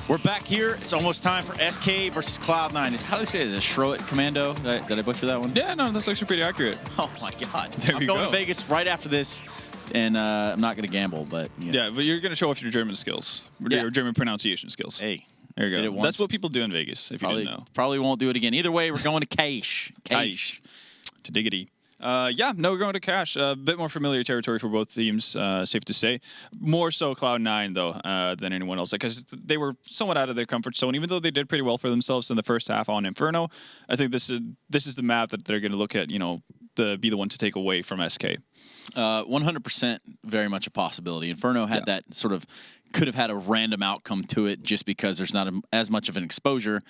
We're back here. It's almost time for SK versus Cloud9. How do they say it? Is it Shroit Commando? Did I butcher that one? Yeah, no, that's actually pretty accurate. Oh, my God. There I'm going to Vegas right after this, and I'm not going to gamble, but... You know. Yeah, but you're going to show off your German skills. Your German pronunciation skills. Hey. There you go. That's what people do in Vegas, if you didn't know. Probably won't do it again. Either way, we're going to Cash. Cash. To diggity. Yeah, no, we're going to Cash. A bit more familiar territory for both teams, safe to say. More so Cloud9, though, than anyone else, because they were somewhat out of their comfort zone. Even though they did pretty well for themselves in the first half on Inferno, I think this is the map that they're going to look at, be the one to take away from SK. 100% very much a possibility. Inferno had that sort of, could have had a random outcome to it just because there's not as much of an exposure.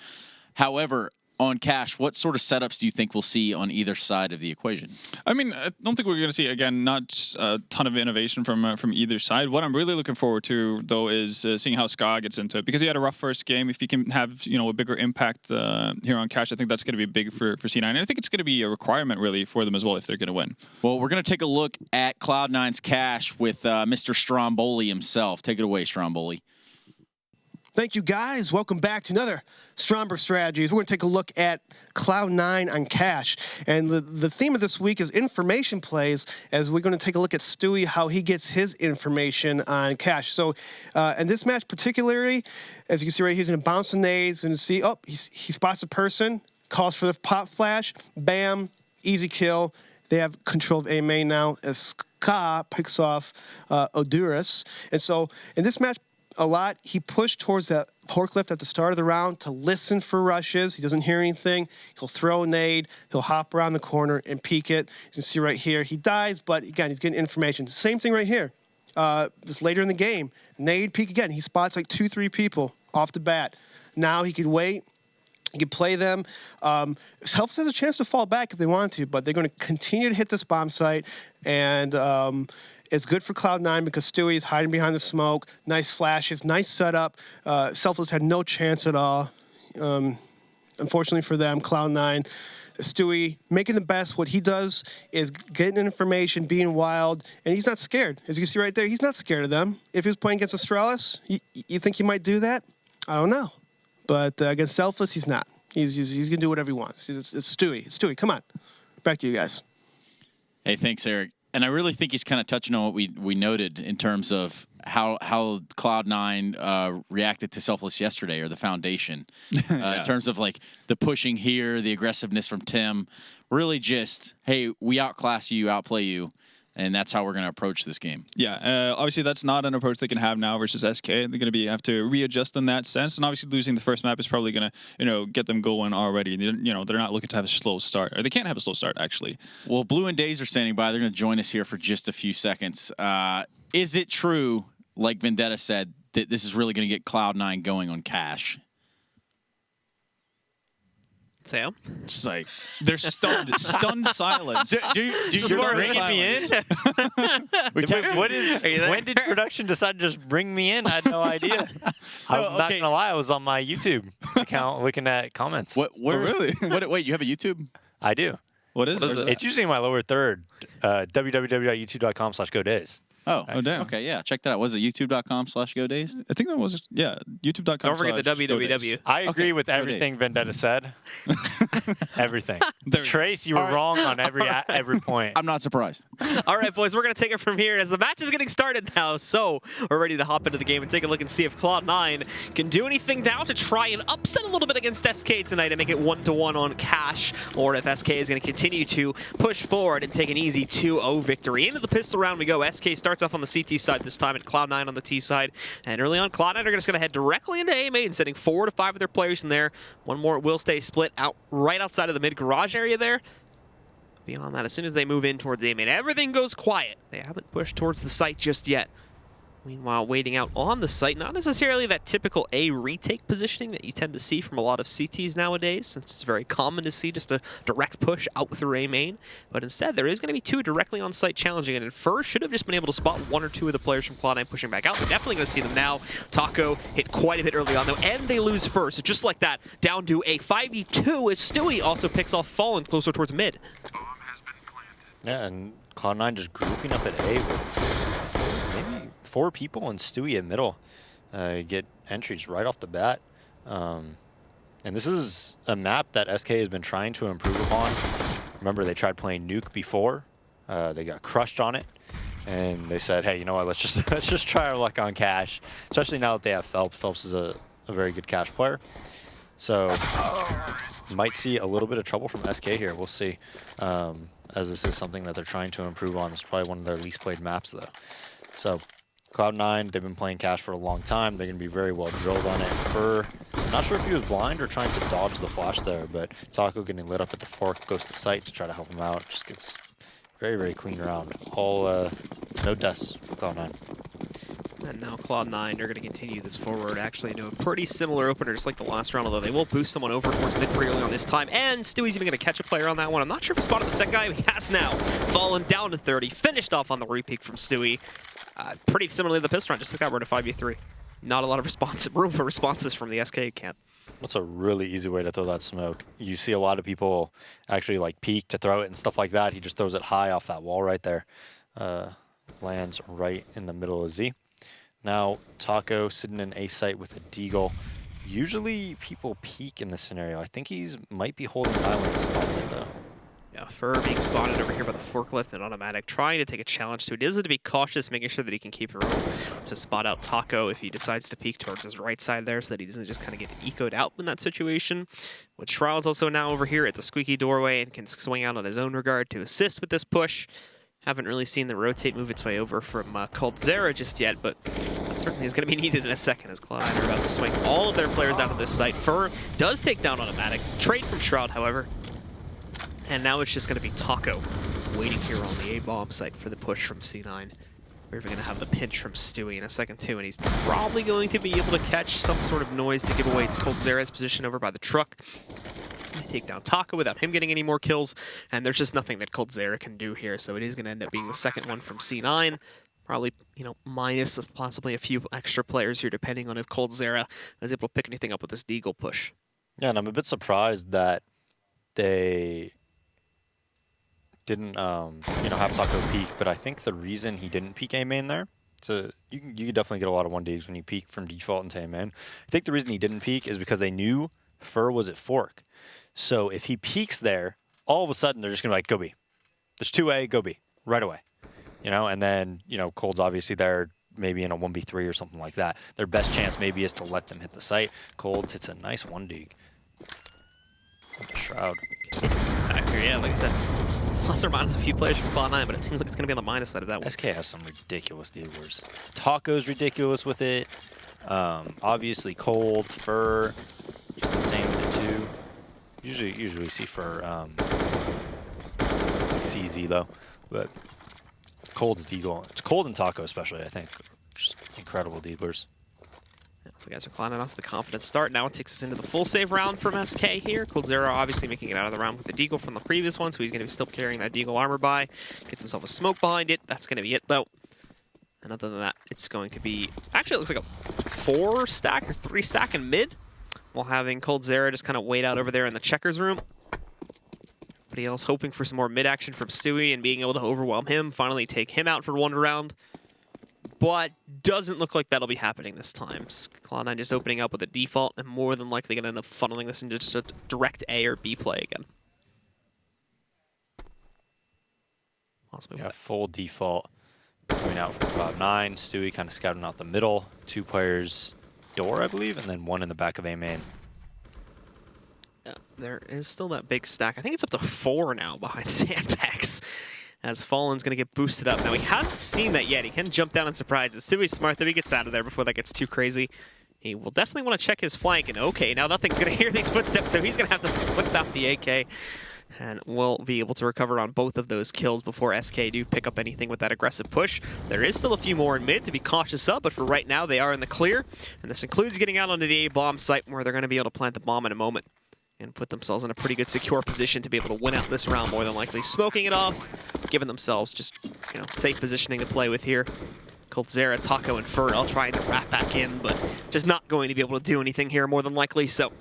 However, on Cash, what sort of setups do you think we'll see on either side of the equation? I mean, I don't think we're going to see, again, not a ton of innovation from either side. What I'm really looking forward to, though, is seeing how Ska gets into it. Because he had a rough first game. If he can have, a bigger impact here on Cash, I think that's going to be big for C9. And I think it's going to be a requirement, really, for them as well if they're going to win. Well, we're going to take a look at Cloud9's Cash with Mr. Stromboli himself. Take it away, Stromboli. Thank you, guys. Welcome back to another Stromberg Strategies. We're going to take a look at Cloud9 on Cash. And the theme of this week is information plays, as we're going to take a look at Stewie, how he gets his information on Cash. So in this match particularly, as you can see right here, he's going to bounce the nade. He's going to see, he spots a person, calls for the pop flash, bam, easy kill. They have control of A main now as Ska picks off Odurus. And so in this match, a lot, he pushed towards that forklift at the start of the round to listen for rushes. He doesn't hear anything. He'll throw a nade. He'll hop around the corner and peek it. You can see right here, he dies, but again, he's getting information. Same thing right here. Just later in the game, nade, peek again. He spots like 2-3 people off the bat. Now he could wait. He could play them. Helps has a chance to fall back if they want to, but they're going to continue to hit this bomb site, and it's good for Cloud9 because Stewie is hiding behind the smoke. Nice flashes, nice setup. Selfless had no chance at all. Unfortunately for them, Cloud9, Stewie making the best. What he does is getting information, being wild, and he's not scared. As you can see right there, he's not scared of them. If he was playing against Astralis, you think he might do that? I don't know. But against Selfless, he's not. He's going to do whatever he wants. It's Stewie. Stewie, come on. Back to you guys. Hey, thanks, Eric. And I really think he's kind of touching on what we noted in terms of how Cloud9 reacted to Selfless yesterday, or the Foundation, in terms of like the pushing here, the aggressiveness from Tim. Really just, hey, we outclass you, outplay you. And that's how we're going to approach this game. Yeah, obviously that's not an approach they can have now versus SK. They're going to have to readjust in that sense. And obviously losing the first map is probably going to, get them going already. They're not looking to have a slow start, or they can't have a slow start actually. Well, Blue and Days are standing by. They're going to join us here for just a few seconds. Is it true, like Vendetta said, that this is really going to get Cloud9 going on Cash? Sam? It's like they're stunned silence. Do you bring me in? When did production decide to just bring me in? I had no idea. I'm not gonna lie, I was on my YouTube account looking at comments. Really? Wait, you have a YouTube? I do. What is it? It's usually in my lower third. www.youtube.com/godays. Oh, damn. Okay, yeah. Check that out. Was it youtube.com/GoDazed? I think that was, youtube.com. Don't forget the www. I agree with everything Vendetta said. Everything. Trace, you were wrong on every point. I'm not surprised. All right, boys, we're going to take it from here as the match is getting started now. So we're ready to hop into the game and take a look and see if Cloud9 can do anything now to try and upset a little bit against SK tonight and make it 1-1 on Cash, or if SK is going to continue to push forward and take an easy 2-0 victory. Into the pistol round we go. SK starts off on the CT side this time, and Cloud9 on the T side. And early on, Cloud9 are just going to head directly into A main, sending 4 to 5 of their players in there. One more will stay split out right outside of the mid garage area there. Beyond that, as soon as they move in towards A main, everything goes quiet. They haven't pushed towards the site just yet. Meanwhile, waiting out on the site, not necessarily that typical A retake positioning that you tend to see from a lot of CTs nowadays, since it's very common to see just a direct push out through A main. But instead, there is going to be 2 directly on site challenging it. And Fur should have just been able to spot 1 or 2 of the players from Cloud9 pushing back out. We're definitely going to see them now. Taco hit quite a bit early on, though, and they lose Fur. So just like that, down to a 5v2 as Stewie also picks off Fallen closer towards mid. Yeah, and Cloud9 just grouping up at A with maybe 4 people and Stewie at middle. get entries right off the bat. And this is a map that SK has been trying to improve upon. Remember, they tried playing Nuke before. They got crushed on it. And they said, hey, you know what, let's just try our luck on Cash, especially now that they have Phelps. Phelps is a very good Cash player. So might see a little bit of trouble from SK here. We'll see, as this is something that they're trying to improve on. It's probably one of their least played maps, though. So Cloud9, they've been playing Cash for a long time. They're going to be very well drilled on it. Not sure if he was blind or trying to dodge the flash there, but Taco getting lit up at the fork, goes to site to try to help him out. Just gets very, very clean round. All no deaths for Cloud9. And now Cloud9 are going to continue this forward, actually into a pretty similar opener, just like the last round, although they will boost someone over towards mid pretty early on this time. And Stewie's even going to catch a player on that one. I'm not sure if he spotted the second guy. He has now fallen down to 30, finished off on the repeat from Stewie. Pretty similarly to the pistol round, just like that, we're at a 5v3. Not a lot of room for responses from the SK camp. That's a really easy way to throw that smoke. You see a lot of people actually like peek to throw it and stuff like that. He just throws it high off that wall right there. Lands right in the middle of Z. Now Taco sitting in A site with a deagle. Usually people peek in this scenario. I think he's might be holding islands spotlight though. Yeah, Fur being spotted over here by the forklift and automatic, trying to take a challenge to it. Is to be cautious, making sure that he can keep room to spot out Taco if he decides to peek towards his right side there, so that he doesn't just kind of get ecoed out in that situation. With Shroud's also now over here at the squeaky doorway and can swing out on his own regard to assist with this push. Haven't really seen the rotate move its way over from Coldzera just yet, but that certainly is going to be needed in a second as Cloud9 are about to swing all of their players out of this site. Fur does take down automatic. Trade from Shroud, however. And now it's just going to be Taco waiting here on the A-bomb site for the push from C9. We're even going to have the pinch from Stewie in a second too, and he's probably going to be able to catch some sort of noise to give away Coldzera's position over by the truck. They take down Taco without him getting any more kills, and there's just nothing that Coldzera can do here, so it is going to end up being the second one from C9. Probably, you know, minus possibly a few extra players here, depending on if Coldzera is able to pick anything up with this deagle push. Yeah, and I'm a bit surprised that they didn't, you know, have Taco peek, but I think the reason he didn't peek A main there, so you can definitely get a lot of 1Ds when you peek from default into A main. I think the reason he didn't peek is because they knew Fur was at fork. So if he peeks there, all of a sudden they're just gonna be like, go B. There's 2A, go B, right away. You know, and then, you know, Cold's obviously there, maybe in a 1v3 or something like that. Their best chance maybe is to let them hit the site. Cold hits a nice 1D. Shroud. Yeah, like I said, plus or minus a few players from Cloud9, but it seems like it's going to be on the minus side of that one. SK has some ridiculous dealers. Taco's ridiculous with it. Obviously Cold, Fur, just the same with the two. Usually we see Fur CZ though, but Cold's deagle. It's Cold and Taco especially, I think. Just incredible dealers. So guys are climbing off to the confident start. Now it takes us into the full save round from SK here. Coldzera obviously making it out of the round with the deagle from the previous one, so he's going to be still carrying that deagle armor by. Gets himself a smoke behind it. That's going to be it, though. And other than that, it's going to be... Actually, it looks like a 4-stack or 3-stack in mid, while having Coldzera just kind of wait out over there in the checkers room. Everybody else hoping for some more mid action from Stewie and being able to overwhelm him, finally take him out for one round. But doesn't look like that'll be happening this time. Cloud9 just opening up with a default and more than likely going to end up funneling this into just a direct A or B play again. Yeah, full default coming out from Cloud9. Stewie kind of scouting out the middle. 2 players door, I believe, and then 1 in the back of A main. Yeah, there is still that big stack. I think it's up to 4 now behind Sandbags. As Fallen's going to get boosted up. Now, he hasn't seen that yet. He can jump down and surprise it. Stewie's smart, though. He gets out of there before that gets too crazy. He will definitely want to check his flank. And okay, now nothing's going to hear these footsteps, so he's going to have to flip out the AK. And will be able to recover on both of those kills before SK do pick up anything with that aggressive push. There is still a few more in mid to be cautious of, but for right now, they are in the clear. And this includes getting out onto the A-bomb site where they're going to be able to plant the bomb in a moment. And put themselves in a pretty good secure position to be able to win out this round more than likely. Smoking it off, giving themselves just, you know, safe positioning to play with here. Coldzera, Taco, and Fur all trying to wrap back in, but just not going to be able to do anything here more than likely. So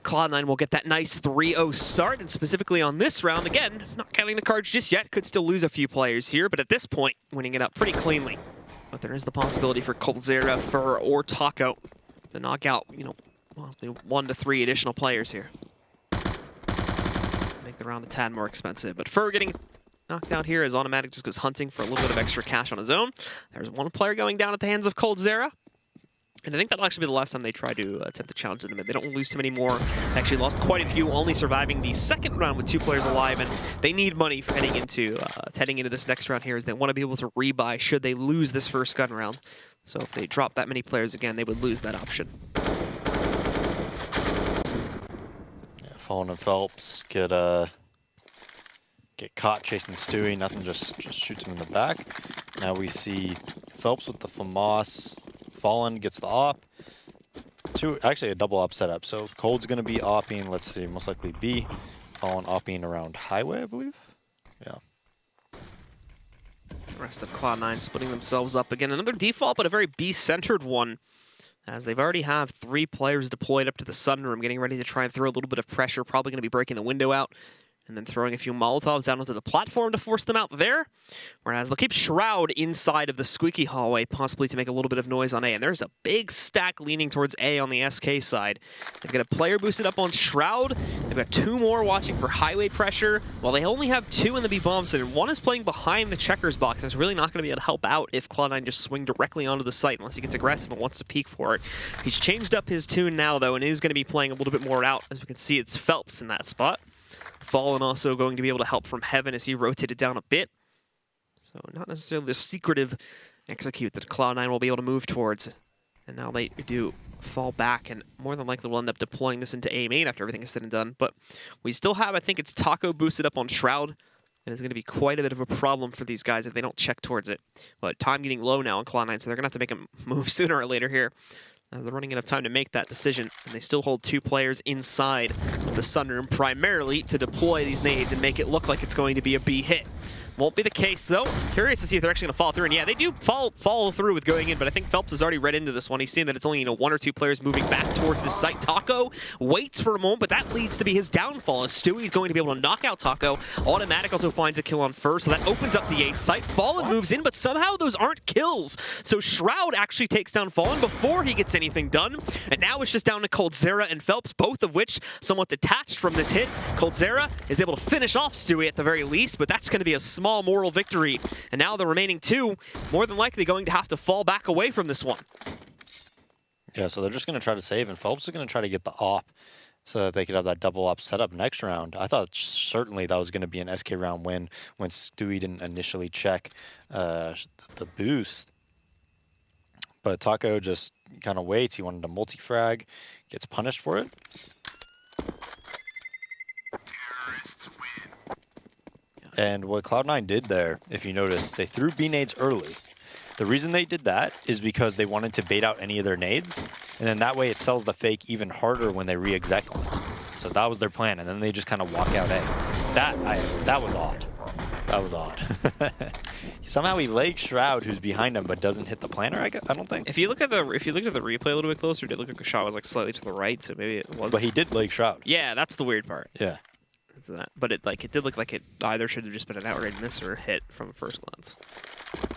Cloud9 will get that nice 3-0 start, and specifically on this round, again, not counting the cards just yet, could still lose a few players here, but at this point, winning it up pretty cleanly. But there is the possibility for Coldzera, Fur, or Taco to knock out, you know, well, 1 to 3 additional players here. Make the round a tad more expensive. But Fur getting knocked out here as Automatic just goes hunting for a little bit of extra cash on his own. There's one player going down at the hands of Coldzera. And I think that'll actually be the last time they try to attempt to challenge in the mid. They don't lose too many more. They actually lost quite a few, only surviving the second round with 2 players alive. And they need money for heading into this next round here, as they want to be able to rebuy should they lose this first gun round. So if they drop that many players again, they would lose that option. Yeah, Fallen and Phelps get caught chasing Stewie. Nothing, just shoots him in the back. Now we see Phelps with the FAMAS. Fallen gets the op. Actually a double op setup. So Cold's going to be opping, let's see, most likely B. Fallen opping around Highway, I believe. Yeah. The rest of Cloud9 splitting themselves up again. Another default, but a very B-centered one, as they've already have 3 players deployed up to the sunroom, getting ready to try and throw a little bit of pressure, probably going to be breaking the window out, and then throwing a few Molotovs down onto the platform to force them out there. Whereas they'll keep Shroud inside of the squeaky hallway, possibly to make a little bit of noise on A. And there's a big stack leaning towards A on the SK side. They've got a player boosted up on Shroud. They've got 2 more watching for highway pressure, while they only have 2 in the B bomb site. And 1 is playing behind the checkers box, and it's really not going to be able to help out if Cloud9 just swing directly onto the site, unless he gets aggressive and wants to peek for it. He's changed up his tune now, though, and is going to be playing a little bit more out. As we can see, it's Phelps in that spot. Fallen also going to be able to help from heaven as he rotated down a bit. So not necessarily the secretive execute that Cloud9 will be able to move towards. And now they do fall back, and more than likely will end up deploying this into A main after everything is said and done. But we still have, I think it's Taco boosted up on Shroud, and it's going to be quite a bit of a problem for these guys if they don't check towards it. But time getting low now on Cloud9, so they're going to have to make a move sooner or later here. They're running out of time to make that decision, and they still hold 2 players inside the sunroom, primarily to deploy these nades and make it look like it's going to be a B hit. Won't be the case, though. Curious to see if they're actually going to follow through. And yeah, they do follow through with going in, but I think Phelps has already read into this one. He's seeing that it's only 1 or 2 players moving back towards the site. Taco waits for a moment, but that leads to be his downfall, as Stewie's going to be able to knock out Taco. Automatic also finds a kill on first, so that opens up the A site. Fallen moves in, but somehow those aren't kills. So Shroud actually takes down Fallen before he gets anything done. And now it's just down to Coldzera and Phelps, both of which somewhat detached from this hit. Coldzera is able to finish off Stewie at the very least, but that's going to be a small moral victory. And now the remaining 2, more than likely going to have to fall back away from this one. Yeah, so they're just going to try to save, and Phelps is going to try to get the op so that they could have that double op set up next round. I thought certainly that was going to be an SK round win when Stewie didn't initially check the boost. But Taco just kind of waits. He wanted to multi-frag, gets punished for it. And what Cloud9 did there, if you notice, they threw B nades early. The reason they did that is because they wanted to bait out any of their nades, and then that way it sells the fake even harder when they re-exec them. So that was their plan, and then they just kind of walk out A. That was odd. That was odd. Somehow he legs Shroud, who's behind him, but doesn't hit the planter. I don't think. If you look at the replay a little bit closer, it did look like the shot was like slightly to the right, so maybe it was. But he did leg Shroud. Yeah, that's the weird part. Yeah. But it did look like it either should have just been an outright miss or a hit from first glance.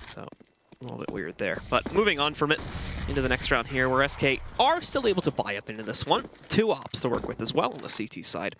So a little bit weird there. But moving on from it into the next round here, where SK are still able to buy up into this one. 2 ops to work with as well on the CT side,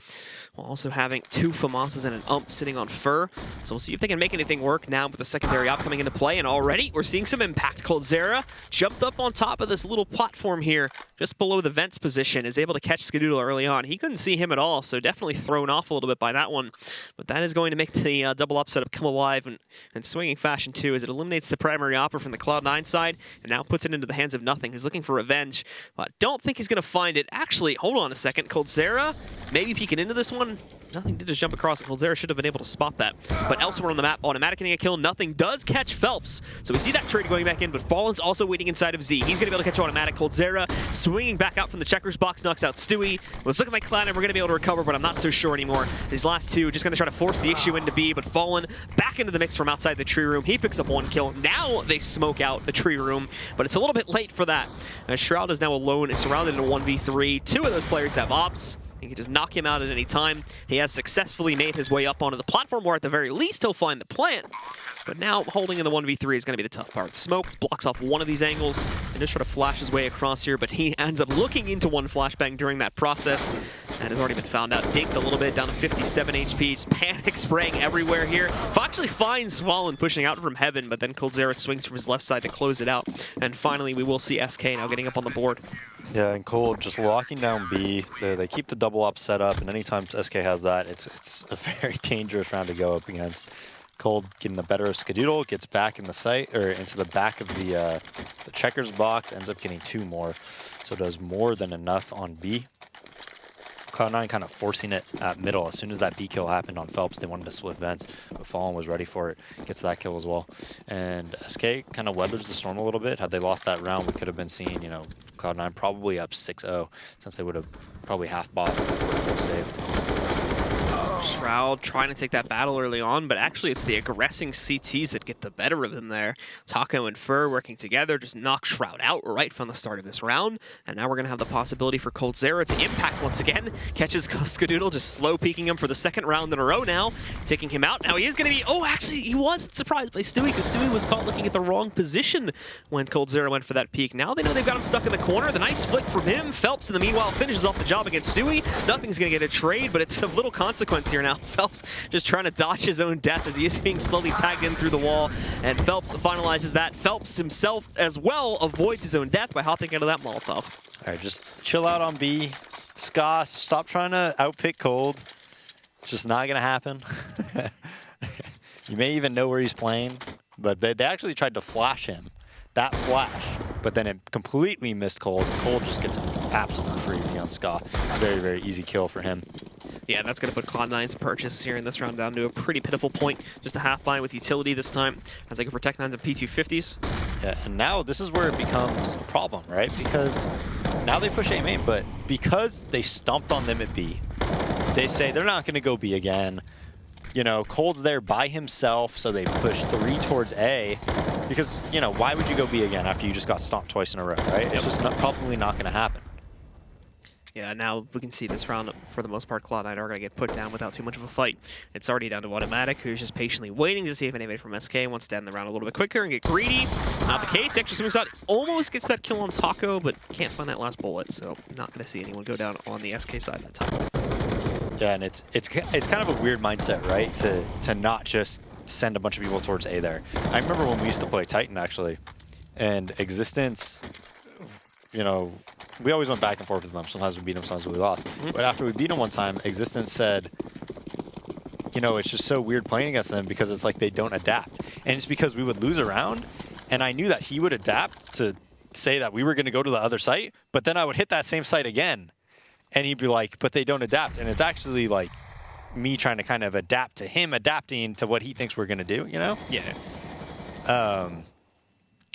while also having 2 FAMASs and an ump sitting on Fur. So we'll see if they can make anything work now with the secondary op coming into play. And already we're seeing some impact. Coldzera jumped up on top of this little platform here, just below the vents position, is able to catch Skadoodle early on. He couldn't see him at all, so definitely thrown off a little bit by that one. But that is going to make the double up setup come alive in swinging fashion too, as it eliminates the primary opper from the Cloud9 side and now puts it into the hands of Nothing. He's looking for revenge, but don't think he's going to find it. Actually, hold on a second. Coldzera maybe peeking into this one. Nothing did just jump across it. Coldzera should have been able to spot that. But elsewhere on the map, Automatic getting a kill. Nothing does catch Phelps. So we see that trade going back in, but Fallen's also waiting inside of Z. He's going to be able to catch Automatic. Coldzera swinging back out from the checkers box, knocks out Stewie. It was looking like Cloud9 were going to be able to recover, but I'm not so sure anymore. These last 2 just going to try to force the issue into B, but Fallen back into the mix from outside the tree room. He picks up 1 kill. Now they smoke out the tree room, but it's a little bit late for that. Shroud is now alone. It's surrounded in a 1v3. 2 of those players have ops. He can just knock him out at any time. He has successfully made his way up onto the platform, or at the very least, he'll find the plant. But now holding in the 1v3 is going to be the tough part. Smoke blocks off one of these angles and just try to flash his way across here, but he ends up looking into one flashbang during that process. That has already been found out. Dinked a little bit, down to 57 HP. Just panic spraying everywhere here. Actually finds Fallen pushing out from heaven, but then coldzera swings from his left side to close it out. And finally, we will see SK now getting up on the board. Yeah, and Cold just locking down B. They keep the double up set up, and anytime SK has that, it's a very dangerous round to go up against. Cold getting the better of Skadoodle, gets back in the site, or into the back of the checkers box, ends up getting 2 more. So does more than enough on B. Cloud9 kind of forcing it at middle. As soon as that B kill happened on Phelps, they wanted to split vents, but Fallen was ready for it. Gets that kill as well. And SK kind of weathers the storm a little bit. Had they lost that round, we could have been seeing, you know, Cloud9 probably up 6-0, since they would have probably half bought full saved. Shroud trying to take that battle early on, but actually it's the aggressing CTs that get the better of him there. Taco and Fur working together just knock Shroud out right from the start of this round, and now we're going to have the possibility for coldzera to impact once again. Catches Skadoodle, just slow peeking him for the 2nd round in a row now, taking him out. Now he is going to be, oh, actually he was surprised by Stewie, because Stewie was caught looking at the wrong position when coldzera went for that peek. Now they know they've got him stuck in the corner. The nice flick from him. Phelps in the meanwhile finishes off the job against Stewie. Nothing's going to get a trade, but it's of little consequence here now. Phelps just trying to dodge his own death as he is being slowly tagged in through the wall, and Phelps finalizes that. Phelps himself as well avoids his own death by hopping out of that Molotov. All right, just chill out on B. Ska, stop trying to outpick Cold. It's just not going to happen. You may even know where he's playing, but they actually tried to flash him. That flash, but then it completely missed Cold. Cold just gets an absolute freebie on Ska. Very, very easy kill for him. Yeah, that's going to put Cloud9's purchase here in this round down to a pretty pitiful point. Just a half buy with utility this time, as they go for Tech 9s and P250s. Yeah, and now this is where it becomes a problem, right? Because now they push A main, but because they stomped on them at B, they say they're not going to go B again. You know, Cold's there by himself, so they push 3 towards A. Because, you know, why would you go B again after you just got stomped twice in a row, right? It's just probably not going to happen. Yeah, now we can see this round, for the most part, Cloud9 are going to get put down without too much of a fight. It's already down to Automatic, who's just patiently waiting to see if anybody from SK wants to end the round a little bit quicker and get greedy. Not the case. Actually, swings out, almost gets that kill on Taco, but can't find that last bullet, so not going to see anyone go down on the SK side that time. Yeah, and it's kind of a weird mindset, right? To not just send a bunch of people towards A there. I remember when we used to play Titan, actually, and Existence, you know, we always went back and forth with them. Sometimes we beat them, sometimes we lost. But after we beat them one time, Existence said, you know, it's just so weird playing against them because it's like they don't adapt. And it's because we would lose a round, and I knew that he would adapt to say that we were going to go to the other site, but then I would hit that same site again, and he'd be like, but they don't adapt. And it's actually like me trying to kind of adapt to him adapting to what he thinks we're going to do, you know? Yeah.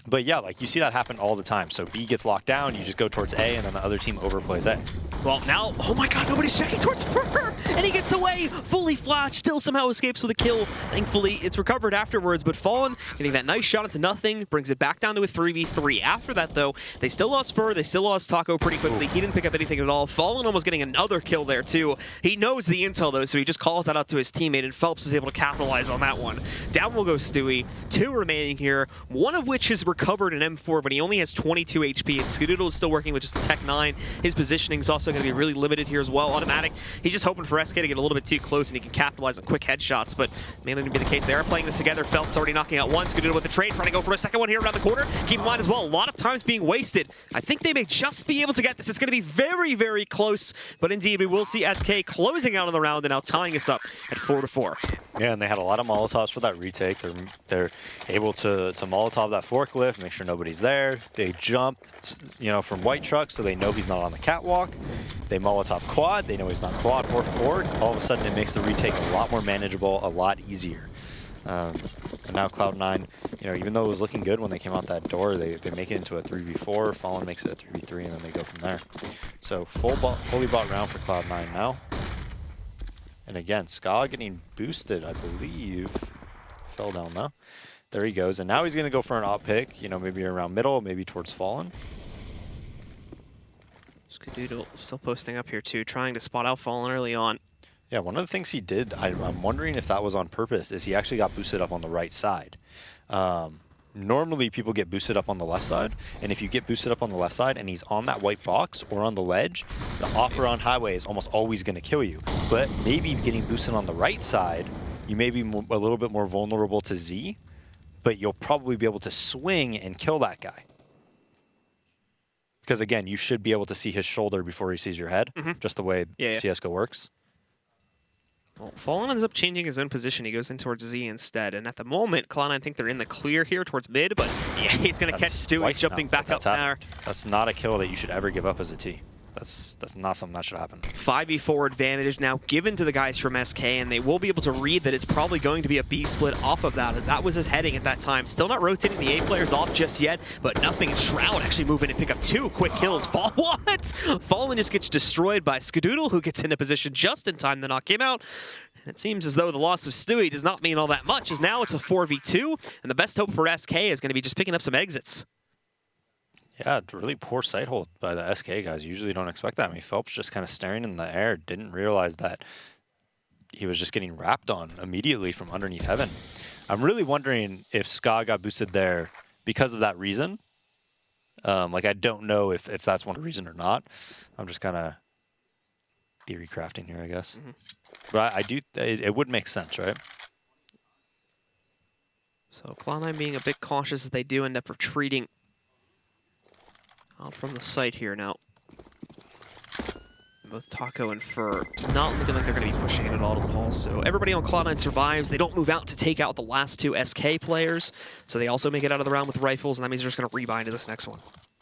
But yeah, like you see that happen all the time. So B gets locked down, you just go towards A, and then the other team overplays A. Well, now, oh my god, nobody's checking towards Fur, and he gets away, fully flashed, still somehow escapes with a kill. Thankfully, it's recovered afterwards, but Fallen getting that nice shot into nothing, brings it back down to a 3v3. After that, though, they still lost Fur, they still lost Taco pretty quickly. He didn't pick up anything at all. Fallen almost getting another kill there, too. He knows the intel, though, so he just calls that out to his teammate, and Phelps is able to capitalize on that one. Down will go Stewie. 2 remaining here, one of which is recovered in M4, but he only has 22 HP, and Skadoodle is still working with just a Tech 9. His positioning is also going to be really limited here as well. Automatic, he's just hoping for SK to get a little bit too close and he can capitalize on quick headshots, but may not be the case. They are playing this together. Phelps already knocking out one. Skadoodle with the trade, trying to go for a second one here around the corner. Keep in mind as well, a lot of times being wasted. I think they may just be able to get this. It's going to be very, very close, but indeed we will see SK closing out on the round and now tying us up at 4-4. Yeah, and they had a lot of Molotovs for that retake. They're able to Molotov that forklift, make sure nobody's there. They jump, you know, from white truck, so they know he's not on the catwalk. They Molotov quad, they know he's not quad or fork. All of a sudden, it makes the retake a lot more manageable, a lot easier. And now Cloud9, you know, even though it was looking good when they came out that door, they make it into a 3v4. Fallen makes it a 3v3, and then they go from there. So fully bought round for Cloud9 now. And again, Ska getting boosted, I believe. Fell down though. There he goes, and now he's going to go for an op pick, you know, maybe around middle, maybe towards Fallen. Skadoodle still posting up here too, trying to spot out Fallen early on. Yeah, one of the things he did, I'm wondering if that was on purpose, is he actually got boosted up on the right side. Normally, people get boosted up on the left side, and if you get boosted up on the left side and he's on that white box or on the ledge, the offer on highway is almost always going to kill you. But maybe getting boosted on the right side, you may be a little bit more vulnerable to Z, but you'll probably be able to swing and kill that guy. Because again, you should be able to see his shoulder before he sees your head, just the way CSGO works. Well, Fallen ends up changing his own position. He goes in towards Z instead. And at the moment, Cloud9 think they're in the clear here towards mid, but yeah, he's going to catch Stewie jumping back up there. That's not a kill that you should ever give up as a T. That's not something that should happen. 5v4 advantage now given to the guys from SK, and they will be able to read that it's probably going to be a B split off of that, as that was his heading at that time. Still not rotating the A players off just yet, but nothing. And Shroud actually moving and pick up 2 quick kills. What? Fallen just gets destroyed by Skadoodle, who gets into position just in time to knock him out. And it seems as though the loss of Stewie does not mean all that much, as now it's a 4v2, and the best hope for SK is going to be just picking up some exits. Yeah, really poor sight hold by the SK guys. You usually don't expect that. I mean, Phelps just kind of staring in the air, didn't realize that he was just getting wrapped on immediately from underneath heaven. I'm really wondering if Ska got boosted there because of that reason. Like, I don't know if that's one reason or not. I'm just kind of theory crafting here, I guess. But I do, it would make sense, right? So Cloud9 being a bit cautious as they do end up retreating out from the site here now. Both Taco and Fur not looking like they're going to be pushing it at all to the hall. So everybody on Cloud9 survives. They don't move out to take out the last 2 SK players. So they also make it out of the round with rifles, and that means they're just going to rebind to this next one.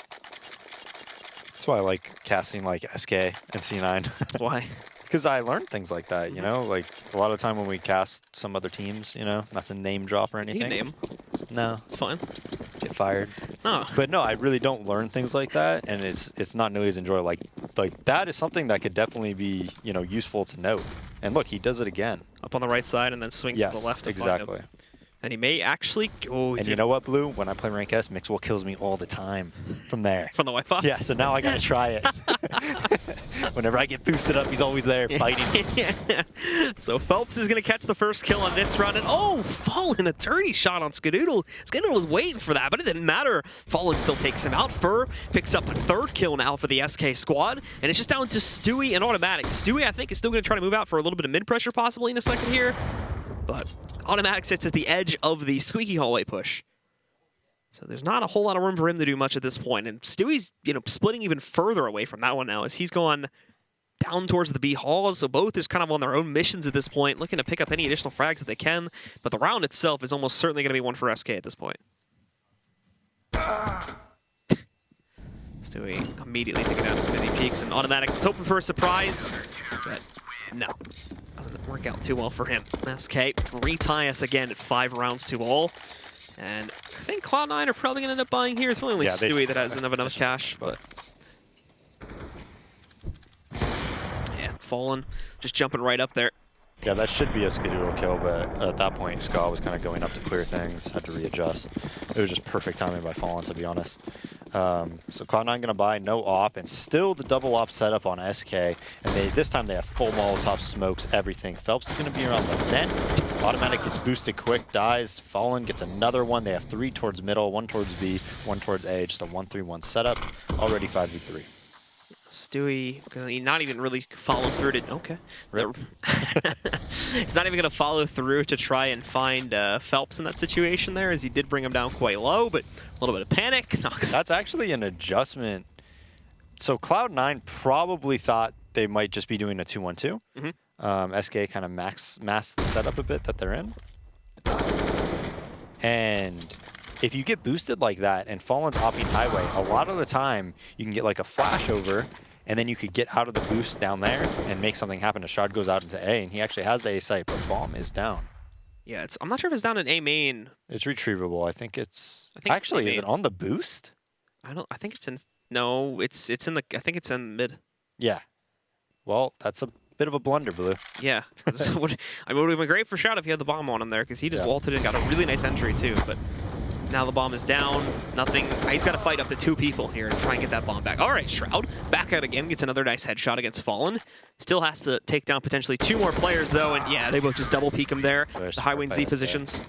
That's why I like casting like SK and C9. Why? Because I learned things like that, you know? Like, a lot of the time when we cast some other teams, you know, not to name drop or anything. You can name. No. It's fine. Get fired. No. But no, I really don't learn things like that, and it's not nearly as enjoyable. Like that is something that could definitely be, you know, useful to note. And look, he does it again. Up on the right side and then swings to the left to exactly. find him. And he may actually... Oh, and you know what, Blue? When I play Rank S, Mixwell kills me all the time from there. From the white box? Yeah, so now I got to try it. Whenever I get boosted up, he's always there fighting. So Phelps is going to catch the first kill on this run. And oh, Fallen, a dirty shot on Skadoodle. Skadoodle was waiting for that, but it didn't matter. Fallen still takes him out. Fur picks up a 3rd kill now for the SK squad. And it's just down to Stewie and Automatic. Stewie, I think, is still going to try to move out for a little bit of mid-pressure possibly in a second here. But Automatic sits at the edge of the squeaky hallway push. So there's not a whole lot of room for him to do much at this point. And Stewie's, you know, splitting even further away from that one now as he's gone down towards the B halls. So both is kind of on their own missions at this point, looking to pick up any additional frags that they can. But the round itself is almost certainly going to be one for SK at this point. Stewie immediately taking down as soon as he peeks, and Automatic is hoping for a surprise. But no. Doesn't work out too well for him. SK retie us again at 5 rounds to all. And I think Cloud9 are probably going to end up buying here. It's only Stewie that has enough cash. But yeah, Fallen just jumping right up there. Yeah, that should be a Skadoodle kill, but at that point, Ska was kind of going up to clear things, had to readjust. It was just perfect timing by Fallen, to be honest. So Cloud9 going to buy no op, and still the double op setup on SK. And this time they have full Molotov smokes, everything. Phelps is going to be around the vent. Automatic gets boosted quick, dies. Fallen gets another one. They have 3 towards middle, 1 towards B, 1 towards A. Just a 1-3-1 setup. Already 5v3. Stewie, not even really follow through to... Okay. Rip. He's not even going to follow through to try and find Phelps in that situation there, as he did bring him down quite low, but a little bit of panic. That's actually an adjustment. So Cloud9 probably thought they might just be doing a 2-1-2. SK kind of masked the setup a bit that they're in. And if you get boosted like that and Fallen's opping highway, a lot of the time you can get like a flash over, and then you could get out of the boost down there and make something happen. A shot goes out into A, and he actually has the A site, but bomb is down. Yeah, I'm not sure if it's down in A main. It's retrievable. I think it's... Actually, is it on the boost? I think it's in... No, it's in the... I think it's in mid. Yeah. Well, that's a bit of a blunder, Blue. Yeah. It would have been great for Shot if he had the bomb on him there, because he just vaulted and got a really nice entry, too, but... Now the bomb is down. Nothing. He's got to fight up to 2 people here to try and get that bomb back. All right, Shroud. Back out again. Gets another nice headshot against Fallen. Still has to take down potentially 2 more players, though. And yeah, they both just double peek him there. The Highway and Z positions.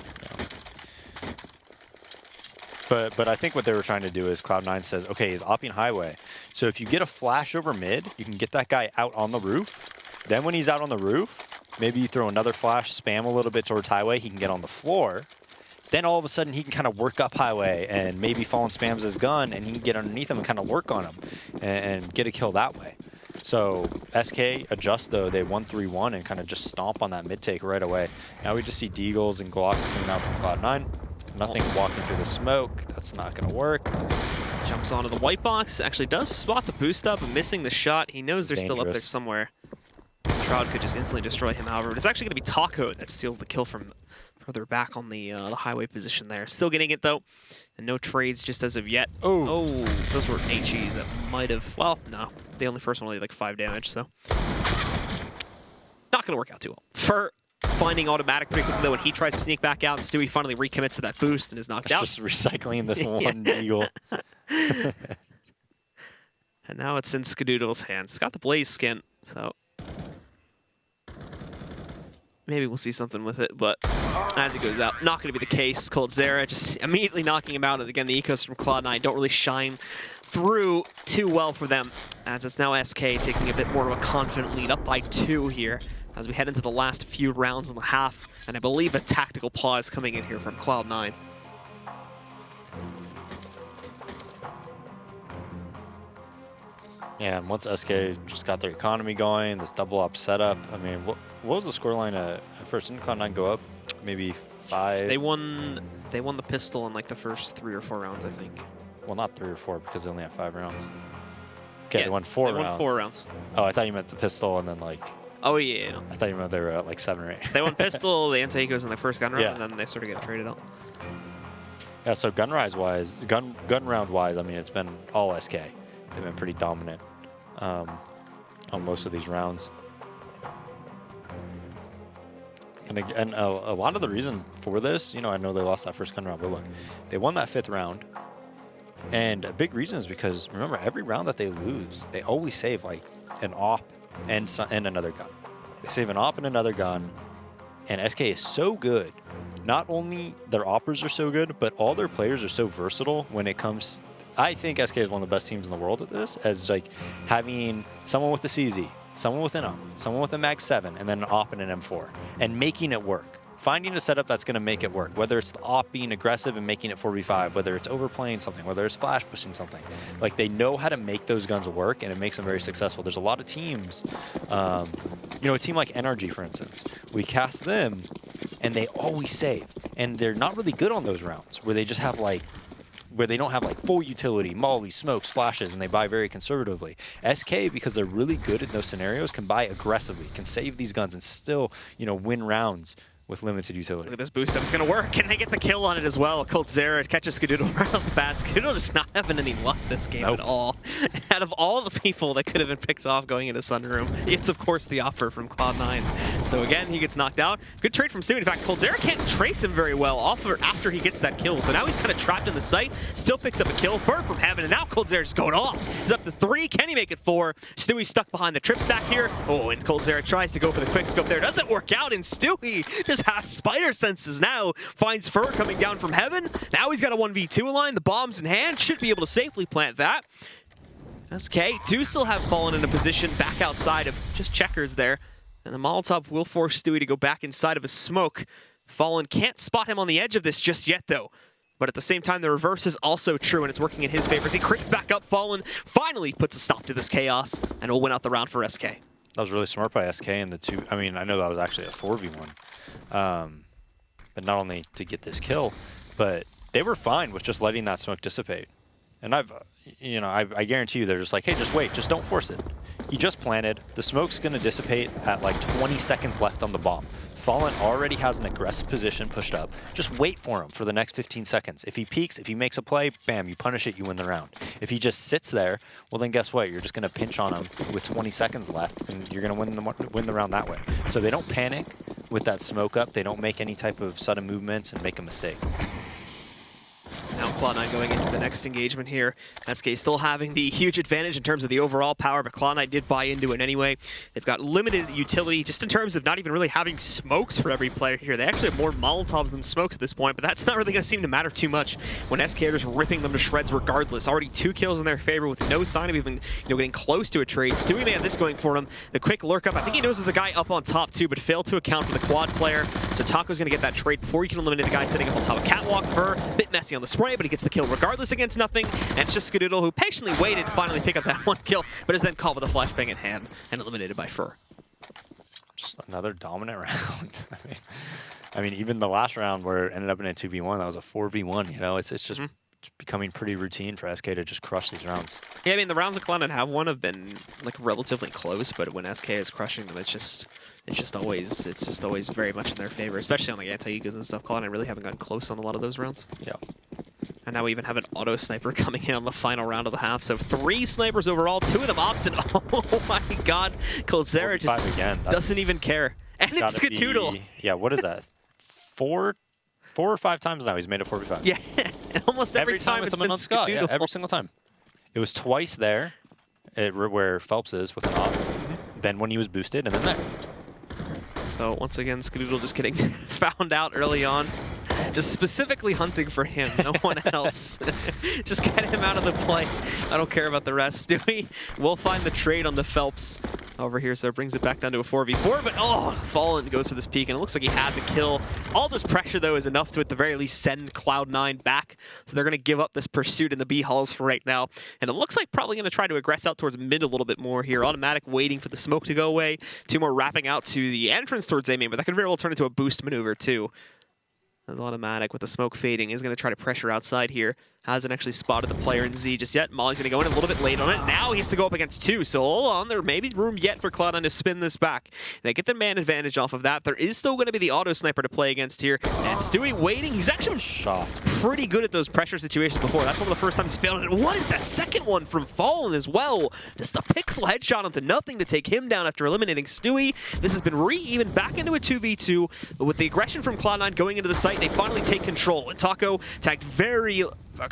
But I think what they were trying to do is Cloud9 says, okay, he's opping Highway. So if you get a flash over mid, you can get that guy out on the roof. Then when he's out on the roof, maybe you throw another flash, spam a little bit towards Highway. He can get on the floor. Then all of a sudden he can kind of work up Highway and maybe Fallen spams his gun and he can get underneath him and kind of work on him and get a kill that way. So SK adjust though, they 1-3-1 and kind of just stomp on that mid take right away. Now we just see Deagles and Glocks coming out from Cloud9. Nothing walking through the smoke. That's not going to work. Jumps onto the white box. Actually does spot the boost up, missing the shot. He knows they're still up there somewhere. Shroud could just instantly destroy him, however. But it's actually going to be Taco that steals the kill from further back on the Highway position there. Still getting it, though. And no trades just as of yet. Oh, those were HEs that might have... Well, no. The only first one only like 5 damage, so... Not going to work out too well. For finding automatic pretty quickly, though, when he tries to sneak back out, and Stewie finally recommits to that boost and is knocked out. Just recycling this one Eagle. And now it's in Skadoodle's hands. It's got the Blaze skin, so... Maybe we'll see something with it, but as it goes out, not going to be the case. coldzera just immediately knocking him out. And again, the ecos from Cloud9 don't really shine through too well for them, as it's now SK taking a bit more of a confident lead, up by 2 here, as we head into the last few rounds in the half. And I believe a tactical pause coming in here from Cloud9. Yeah, and once SK just got their economy going, this double up setup, I mean, what was the scoreline at first? Didn't Cloud9 go up maybe 5? They won the pistol in like the first 3 or 4 rounds, I think. Well, not 3 or 4 because they only have 5 rounds. Okay, yeah, they won 4 rounds. They won 4 rounds. Oh, I thought you meant the pistol and then like... Oh, yeah. I thought you meant they were at like 7 or 8. They won pistol, the anti-ecos in the first gun round, and then they sort of get traded out. Yeah, so gun round wise, I mean, it's been all SK. They've been pretty dominant on most of these rounds. And again, a lot of the reason for this, you know, I know they lost that first gun round, but look, they won that 5th round. And a big reason is because, remember, every round that they lose, they always save like an op and another gun. They save an op and another gun. And SK is so good. Not only their oppers are so good, but all their players are so versatile when it comes... I think SK is one of the best teams in the world at this, as like having someone with a CZ, someone with an op, someone with a Mag 7, and then an op and an M4, and making it work. Finding a setup that's going to make it work, whether it's the op being aggressive and making it 4v5, whether it's overplaying something, whether it's flash pushing something. Like, they know how to make those guns work, and it makes them very successful. There's a lot of teams, you know, a team like NRG, for instance. We cast them, and they always save. And they're not really good on those rounds, where they just have, like, where they don't have like full utility, molly, smokes, flashes, and they buy very conservatively. SK, because they're really good in those scenarios, can buy aggressively, can save these guns and still, you know, win rounds with limited utility. Look at this boost up. It's going to work. And they get the kill on it as well. coldzera catches Skadoodle right off the bat. Skadoodle just not having any luck this game at all. Out of all the people that could have been picked off going into Sunroom, it's, of course, the offer from Cloud9. So, again, he gets knocked out. Good trade from Stewie. In fact, coldzera can't trace him very well after he gets that kill. So now he's kind of trapped in the site. Still picks up a kill. Bird from heaven. And now coldzera just going off. He's up to 3. Can he make it 4? Stewie's stuck behind the trip stack here. Oh, and coldzera tries to go for the quick scope there. Doesn't work out. And Stewie just has spider senses now. Finds Fur coming down from heaven. Now he's got a 1v2 line. The bomb's in hand. Should be able to safely plant that. SK do still have Fallen in a position back outside of just checkers there. And the Molotov will force Stewie to go back inside of a smoke. Fallen can't spot him on the edge of this just yet, though. But at the same time, the reverse is also true, and it's working in his favor. As he creeps back up, Fallen finally puts a stop to this chaos, and will win out the round for SK. That was really smart by SK in the 2. I mean, I know that was actually a 4v1. But not only to get this kill, but they were fine with just letting that smoke dissipate. And I guarantee you they're just like, hey, just wait, just don't force it. He just planted. The smoke's going to dissipate at like 20 seconds left on the bomb. Fallen already has an aggressive position pushed up. Just wait for him for the next 15 seconds. If he peeks, if he makes a play, bam, you punish it, you win the round. If he just sits there, well then guess what? You're just going to pinch on him with 20 seconds left, and you're going to win the round that way. So they don't panic with that smoke up. They don't make any type of sudden movements and make a mistake. now Cloud9 going into the next engagement here. SK still having the huge advantage in terms of the overall power, but Cloud9 did buy into it anyway. They've got limited utility just in terms of not even really having smokes for every player here. They actually have more Molotovs than smokes at this point, but that's not really going to seem to matter too much when SK are just ripping them to shreds regardless. Already 2 kills in their favor with no sign of even getting close to a trade. Stewie may have this going for him. The quick lurk up. I think he knows there's a guy up on top too, but failed to account for the quad player. So Taco's going to get that trade before he can eliminate the guy sitting up on top of Catwalk. Fur, a bit messy on the spray, but he gets the kill regardless against nothing. And it's just Skadoodle who patiently waited to finally pick up that 1 kill, but is then caught with a flashbang in hand and eliminated by Fur. Just another dominant round. I mean, even the last round where it ended up in a 2v1, that was a 4v1. You know, it's just it's becoming pretty routine for SK to just crush these rounds. Yeah, I mean, the rounds that Cloud9 have won have been like relatively close, but when SK is crushing them, it's just always very much in their favor, especially on the anti-egos and stuff. Cloud9 really haven't gotten close on a lot of those rounds. Yeah. And now we even have an auto sniper coming in on the final round of the half. So 3 snipers overall, 2 of them opposite. Oh my god, Coldzera just doesn't even care. And it's Skadoodle. Yeah, what is that? 4 or 5 times now he's made a 4v5. Yeah, almost every time it's been Skadoodle. Yeah, every single time. It was twice there, where Phelps is with an op, then when he was boosted, and then there. So once again, Skadoodle just getting found out early on. Just specifically hunting for him, no one else. Just get him out of the play. I don't care about the rest. Stewie will find the trade on the Phelps over here, so it brings it back down to a 4v4, but Fallen goes for this peek, and it looks like he had the kill. All this pressure, though, is enough to, at the very least, send Cloud9 back, so they're going to give up this pursuit in the B halls for right now, and it looks like probably going to try to aggress out towards mid a little bit more here. Automatic waiting for the smoke to go away. 2 more wrapping out to the entrance towards A main, but that could very well turn into a boost maneuver, too. As Automatic with the smoke fading is going to try to pressure outside here. Hasn't actually spotted the player in Z just yet. Molly's going to go in a little bit late on it. Now he has to go up against 2. So hold on, there may be room yet for Cloud9 to spin this back. They get the man advantage off of that. There is still going to be the auto sniper to play against here. And Stewie waiting. He's actually been pretty good at those pressure situations before. That's one of the first times he's failed. And what is that second one from Fallen as well? Just a pixel headshot onto nothing to take him down after eliminating Stewie. This has been re-evened back into a 2v2. But with the aggression from Cloud9 going into the site, they finally take control. And Taco tagged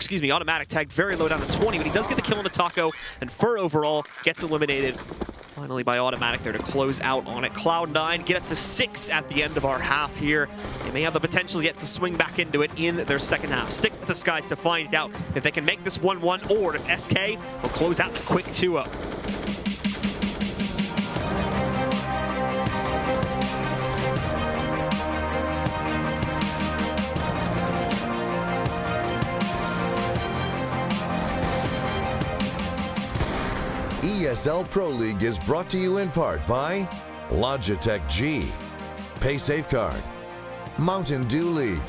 Automatic tagged very low down to 20, but he does get the kill on the Taco, and Fur overall gets eliminated. Finally by Automatic there to close out on it. Cloud9 get up to 6 at the end of our half here. They may have the potential yet to swing back into it in their second half. Stick with the Skies to find out if they can make this 1-1 or if SK will close out the quick 2-0. ESL Pro League is brought to you in part by Logitech G, Pay Safeguard, Mountain Dew League,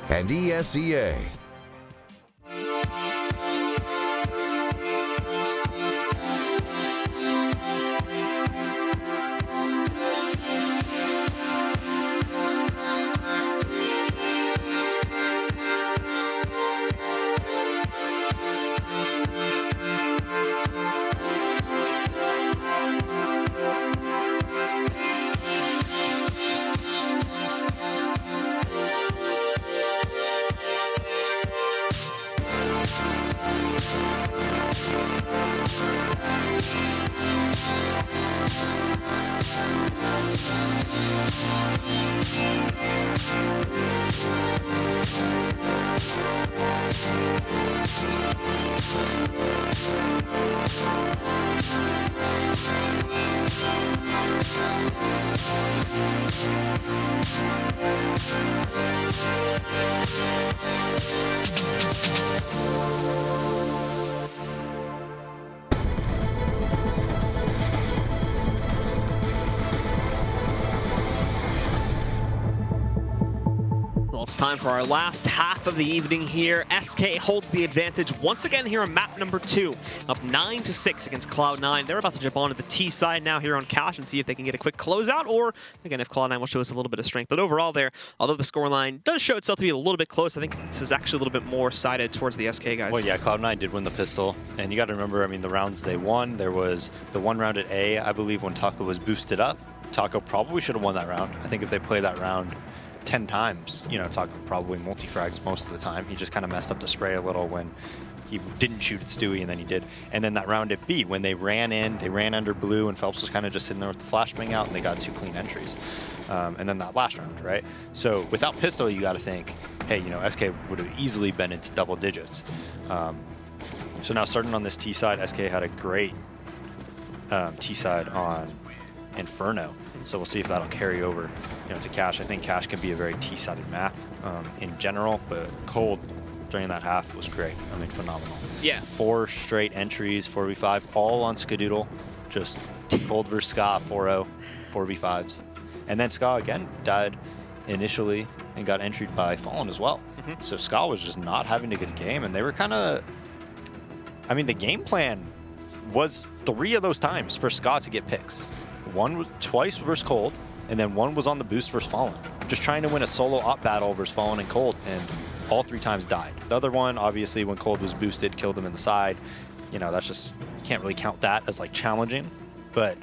and ESEA. It's time for our last half of the evening here. SK holds the advantage once again here on map number 2, up 9-6 against Cloud9. They're about to jump onto the T side now here on Cash and see if they can get a quick closeout, or again if Cloud9 will show us a little bit of strength. But overall there, although the scoreline does show itself to be a little bit close, I think this is actually a little bit more sided towards the SK guys. Well, yeah, Cloud9 did win the pistol, and you got to remember, I mean, the rounds they won, there was the one round at A, I believe, when Taco was boosted up. Taco probably should have won that round. I think if they played that round 10 times. You know, talking probably multi-frags most of the time. He just kind of messed up the spray a little when he didn't shoot at Stewie, and then he did. And then that round at B, when they ran in, they ran under blue, and Phelps was kind of just sitting there with the flashbang out, and they got 2 clean entries. And then that last round, right? So without pistol, you got to think, hey, you know, SK would have easily been into double digits. So now starting on this T side, SK had a great T side on Inferno. So we'll see if that'll carry over, you know, to Cash. I think Cash can be a very T-sided map in general, but Cold during that half was great. I mean, phenomenal. Yeah. 4 straight entries, 4v5, all on Skadoodle. Just Cold versus Ska, 4-0, 4v5s. And then Ska again died initially and got entryed by Fallen as well. So Ska was just not having a good game, and they were kind of, I mean, the game plan was 3 of those times for Ska to get picks. One was twice versus Cold, and then one was on the boost versus Fallen. Just trying to win a solo op battle versus Fallen and Cold, and all 3 times died. The other one, obviously, when Cold was boosted, killed him in the side. You know, that's just, you can't really count that as like challenging. But,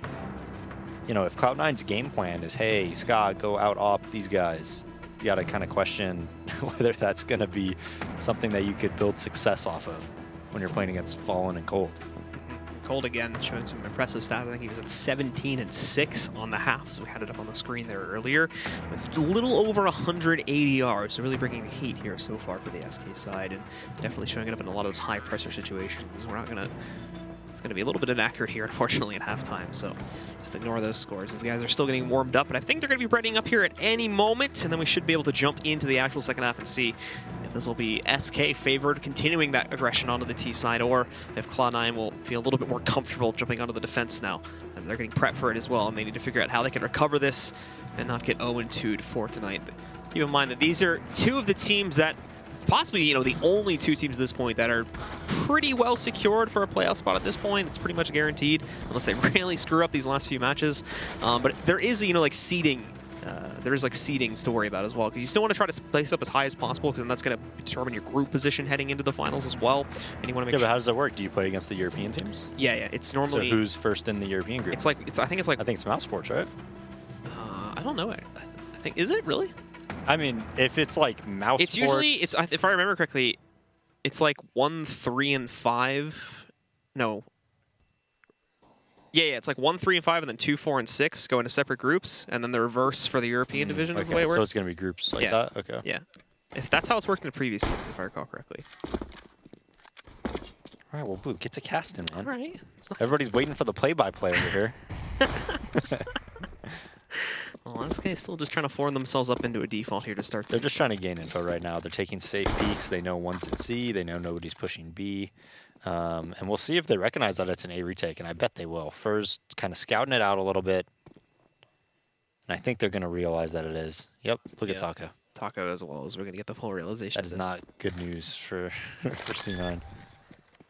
you know, if Cloud9's game plan is, hey, Ska, go out op these guys, you got to kind of question whether that's going to be something that you could build success off of when you're playing against Fallen and Cold. Cold again showing some impressive stats. I think he was at 17 and 6 on the half, as we had it up on the screen there earlier, with a little over 180 yards. So really bringing the heat here so far for the SK side, and definitely showing it up in a lot of those high pressure situations. We're not gonna. It's going to be a little bit inaccurate here, unfortunately, at halftime. So just ignore those scores. These guys are still getting warmed up, but I think they're going to be readying up here at any moment, and then we should be able to jump into the actual second half and see if this will be SK favored, continuing that aggression onto the T side, or if Cloud9 will feel a little bit more comfortable jumping onto the defense now, as they're getting prepped for it as well, and they need to figure out how they can recover this and not get 0-2'd for tonight. But keep in mind that these are 2 of the teams that possibly, you know, the only 2 teams at this point that are pretty well secured for a playoff spot at this point. It's pretty much guaranteed, unless they really screw up these last few matches. But there is, you know, like seeding. There is like seedings to worry about as well, because you still want to try to place up as high as possible, because then that's going to determine your group position heading into the finals as well. And you want to make Yeah, sure. but how does that work? Do you play against the European teams? Yeah. It's normally. So who's first in the European group? It's like I think it's Mouse Sports, right? I don't know. I think, is it really? I mean, if it's like Mouse It's Sports, usually if I remember correctly, it's like 1, 3, and 5. No. Yeah, it's like 1, 3, and 5, and then 2, 4, and 6 go into separate groups, and then the reverse for the European division is the way it works. So it's going to be groups like that? Okay. Yeah. If that's how it's worked in the previous season, if I recall correctly. All right, well, Blue, get to casting, man. All right. Everybody's waiting for the play-by-play over here. Well, this guy's still just trying to form themselves up into a default here to start. They're just trying to gain info right now. They're taking safe peeks. They know one's at C. They know nobody's pushing B. And we'll see if they recognize that it's an A retake, and I bet they will. Fur's kind of scouting it out a little bit, and I think they're going to realize that it is. Yep, look at Taco. Taco as well, as we're going to get the full realization That is not good news for C9.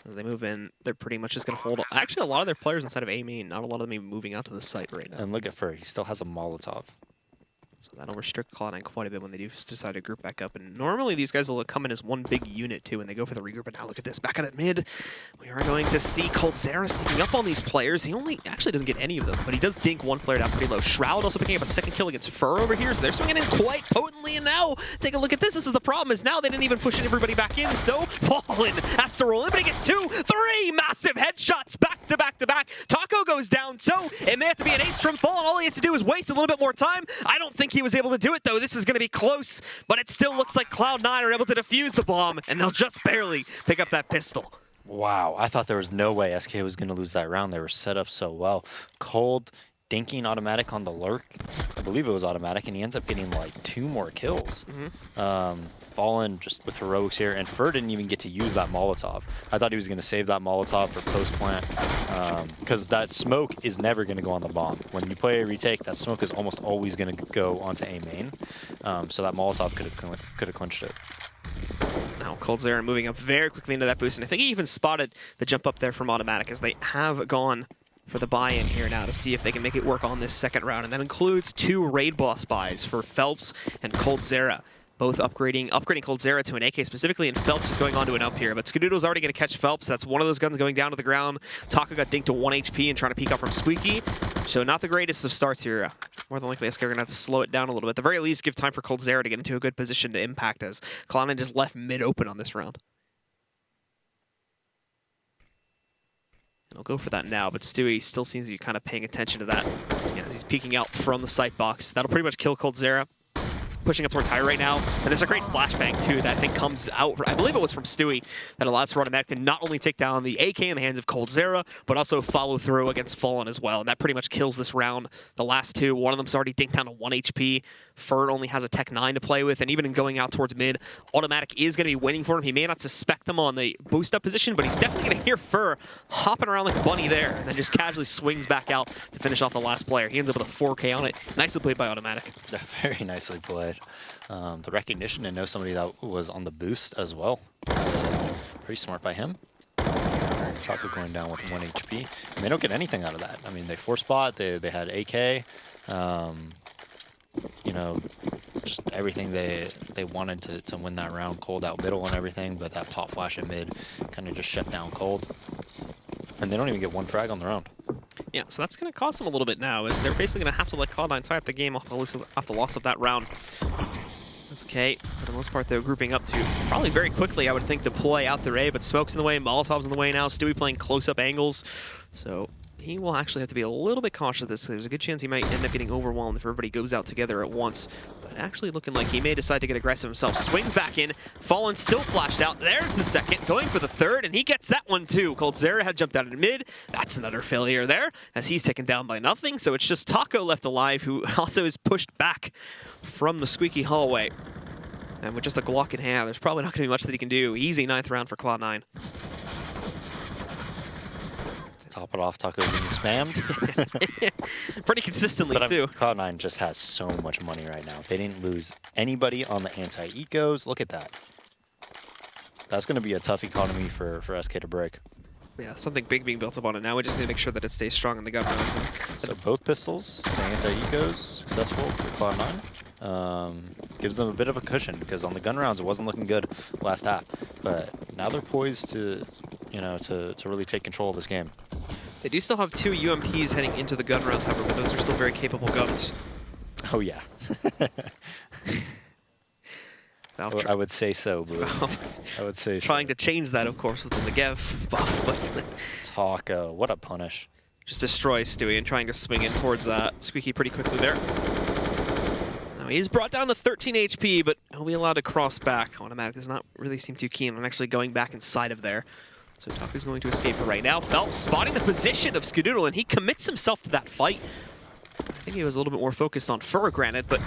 As they move in, they're pretty much just going to hold on. Actually, a lot of their players inside of A main, not a lot of them even moving out to the site right now. And look at Fur. He still has a Molotov. So that'll restrict Cloud9 quite a bit when they do decide to group back up. And normally these guys will come in as one big unit too, and they go for the regroup. But now look at this, back out at mid. We are going to see Coldzera sneaking up on these players. He only actually doesn't get any of them, but he does dink one player down pretty low. Shroud also picking up a second kill against Fur over here, so they're swinging in quite potently. And now, take a look at this. This is the problem, is now they didn't even push everybody back in, so Fallen has to roll in, but he gets 2, 3 massive headshots back to back to back. Taco goes down, so it may have to be an ace from Fallen. All he has to do is waste a little bit more time. I don't think he was able to do it, though. This is going to be close, but it still looks like Cloud9 are able to defuse the bomb, and they'll just barely pick up that pistol. Wow, I thought there was no way SK was going to lose that round. They were set up so well. Cold, dinking automatic on the lurk. I believe it was automatic, and he ends up getting like 2 more kills. Fallen just with heroics here, and Fur didn't even get to use that Molotov. I thought he was going to save that Molotov for post-plant, because that smoke is never going to go on the bomb. When you play a retake, that smoke is almost always going to go onto A main, so that Molotov could have clinched it. Now Coldzera moving up very quickly into that boost, and I think he even spotted the jump up there from automatic, as they have gone for the buy-in here now to see if they can make it work on this second round, and that includes 2 raid boss buys for Phelps and Coldzera. Both upgrading Coldzera to an AK specifically, and Phelps is going on to an up here. But Skadoodle's already going to catch Phelps. That's one of those guns going down to the ground. Taco got dinked to 1 HP and trying to peek up from Squeaky. So not the greatest of starts here. More than likely, SK are going to have to slow it down a little bit. At the very least, give time for coldzera to get into a good position to impact, as Cloud9 just left mid-open on this round. I'll go for that now, but Stewie still seems to be kind of paying attention to that. Yeah, as he's peeking out from the sight box. That'll pretty much kill coldzera. Pushing up towards high right now. And there's a great flashbang, too, that I think comes out, I believe it was from Stewie, that allows for Automatic to not only take down the AK in the hands of coldzera, but also follow through against Fallen as well. And that pretty much kills this round. The last two, one of them's already dinked down to 1 HP. Fern only has a Tech 9 to play with, and even in going out towards mid, Automatic is going to be waiting for him. He may not suspect them on the boost-up position, but he's definitely going to hear Fur hopping around like a bunny there, and then just casually swings back out to finish off the last player. He ends up with a 4K on it. Nicely played by Automatic. Yeah, very nicely played. The recognition to know somebody that was on the boost as well. Pretty smart by him. Taco going down with 1 HP. And they don't get anything out of that. I mean, they force bot, they had AK. You know, just everything they wanted to win that round. Cold out middle and everything, but that pop flash at mid kind of just shut down Cold. And they don't even get 1 frag on the round. Yeah, so that's going to cost them a little bit now, as they're basically going to have to let Cloud9 tie up the game off the loss of that round. SK, for the most part, they're grouping up to probably very quickly, I would think, to play out their A, but Smoke's in the way, Molotov's in the way now, Stewie playing close-up angles, so he will actually have to be a little bit cautious of this. There's a good chance he might end up getting overwhelmed if everybody goes out together at once. But actually looking like he may decide to get aggressive himself. Swings back in, Fallen still flashed out. There's the second, going for the third, and he gets that one too. coldzera had jumped out in mid. That's another failure there, as he's taken down by nothing. So it's just Taco left alive, who also is pushed back from the squeaky hallway. And with just a Glock in hand, there's probably not going to be much that he can do. Easy 9th round for Cloud9. Top it off, Taco getting spammed. Pretty consistently, but too. Cloud9 just has so much money right now. They didn't lose anybody on the anti-ecos. Look at that. That's going to be a tough economy for SK to break. Yeah, something big being built up on it now. We just need to make sure that it stays strong in the gun rounds. So both pistols, the anti-ecos, successful for Cloud9. Gives them a bit of a cushion, because on the gun rounds it wasn't looking good last half. But now they're poised to, you know, to really take control of this game. They do still have 2 UMPs heading into the gun round, however, but those are still very capable guns. Oh, yeah. I would say so, Blue. I would say so. Trying to change that, of course, within the Gev buff, but Taco, what a punish. Just destroys Stewie and trying to swing in towards Squeaky pretty quickly there. Now he's brought down to 13 HP, but he'll be allowed to cross back. Automatic does not really seem too keen on actually going back inside of there. So Taco's going to escape for right now. Phelps spotting the position of Skadoodle, and he commits himself to that fight. I think he was a little bit more focused on Fur, granted, but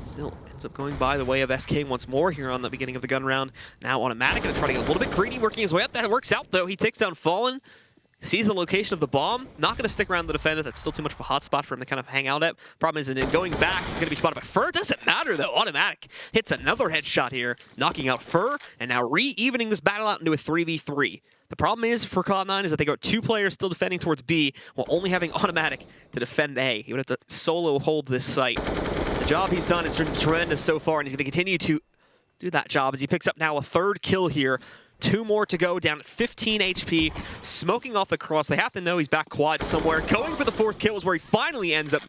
still ends up going by the way of SK once more here on the beginning of the gun round. Now Automatic going to try to get a little bit greedy, working his way up. That works out, though. He takes down Fallen, sees the location of the bomb. Not going to stick around the defender. That's still too much of a hot spot for him to kind of hang out at. Problem is, in going back, he's going to be spotted by Fur. Doesn't matter, though. Automatic hits another headshot here, knocking out Fur, and now re-evening this battle out into a 3v3. The problem is for Cloud9 is that they got 2 players still defending towards B, while only having Automatic to defend A. He would have to solo hold this site. The job he's done is tremendous so far, and he's going to continue to do that job as he picks up now a 3rd kill here. 2 more to go, down at 15 HP, smoking off the cross. They have to know he's back quad somewhere. Going for the 4th kill is where he finally ends up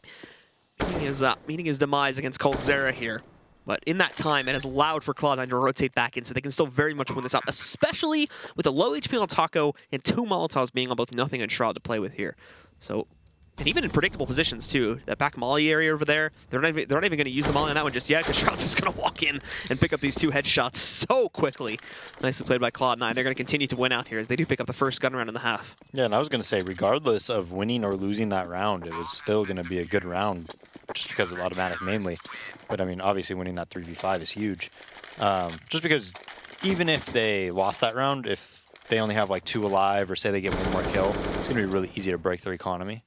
meeting his demise against coldzera here. But in that time, it has allowed for Cloud9 to rotate back in, so they can still very much win this out, especially with a low HP on Taco and 2 Molotovs being on both Nothing and Shroud to play with here. So, and even in predictable positions, too. That back Molly area over there, they're not even going to use the Molly on that one just yet, because Shroud's just going to walk in and pick up these 2 headshots so quickly. Nicely played by Cloud9. They're going to continue to win out here as they do pick up the first gun round in the half. Yeah, and I was going to say, regardless of winning or losing that round, it was still going to be a good round, just because of Automatic mainly. But, I mean, obviously winning that 3v5 is huge. Just because even if they lost that round, if they only have like 2 alive, or say they get 1 more kill, it's going to be really easy to break their economy.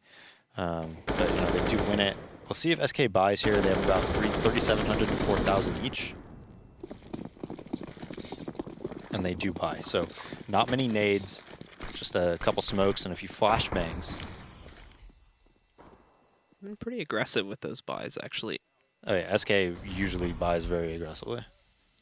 But, you know, they do win it. We'll see if SK buys here. They have about 3,700 to 4,000 each. And they do buy. So, not many nades, just a couple smokes and a few flashbangs. Pretty aggressive with those buys, actually. Oh yeah, SK usually buys very aggressively.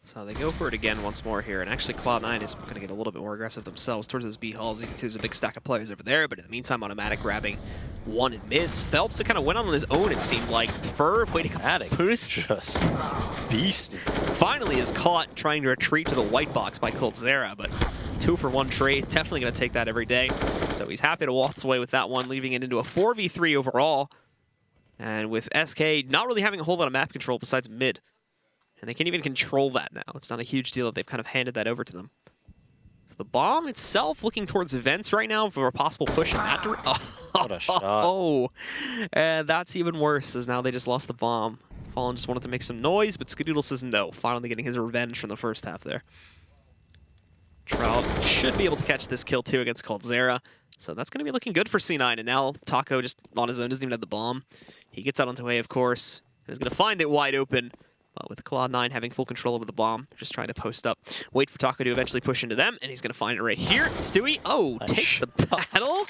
So they go for it again once more here, and actually Cloud9 is going to get a little bit more aggressive themselves towards those B halls. You can see there's a big stack of players over there, but in the meantime, Automatic grabbing one in mid. Phelps kind of went on his own, it seemed like. Fur waiting Dramatic. boost. Just beast. Finally is caught trying to retreat to the white box by Coldzera, but 2-for-1 trade. Definitely going to take that every day. So he's happy to waltz away with that one, leaving it into a 4v3 overall. And with SK not really having a whole lot of map control besides mid. And they can't even control that now. It's not a huge deal that they've kind of handed that over to them. So the bomb itself looking towards events right now for a possible push in that direction. What a shot. Oh, and that's even worse, as now they just lost the bomb. Fallen just wanted to make some noise, but Skadoodle says no, finally getting his revenge from the first half there. Trout should be able to catch this kill too against Coldzera. So that's going to be looking good for C9. And now Taco just on his own doesn't even have the bomb. He gets out onto A, of course, and is going to find it wide open. But with Cloud9 having full control over the bomb, just trying to post up. Wait for Taco to eventually push into them, and he's going to find it right here. Stewie, takes the battle.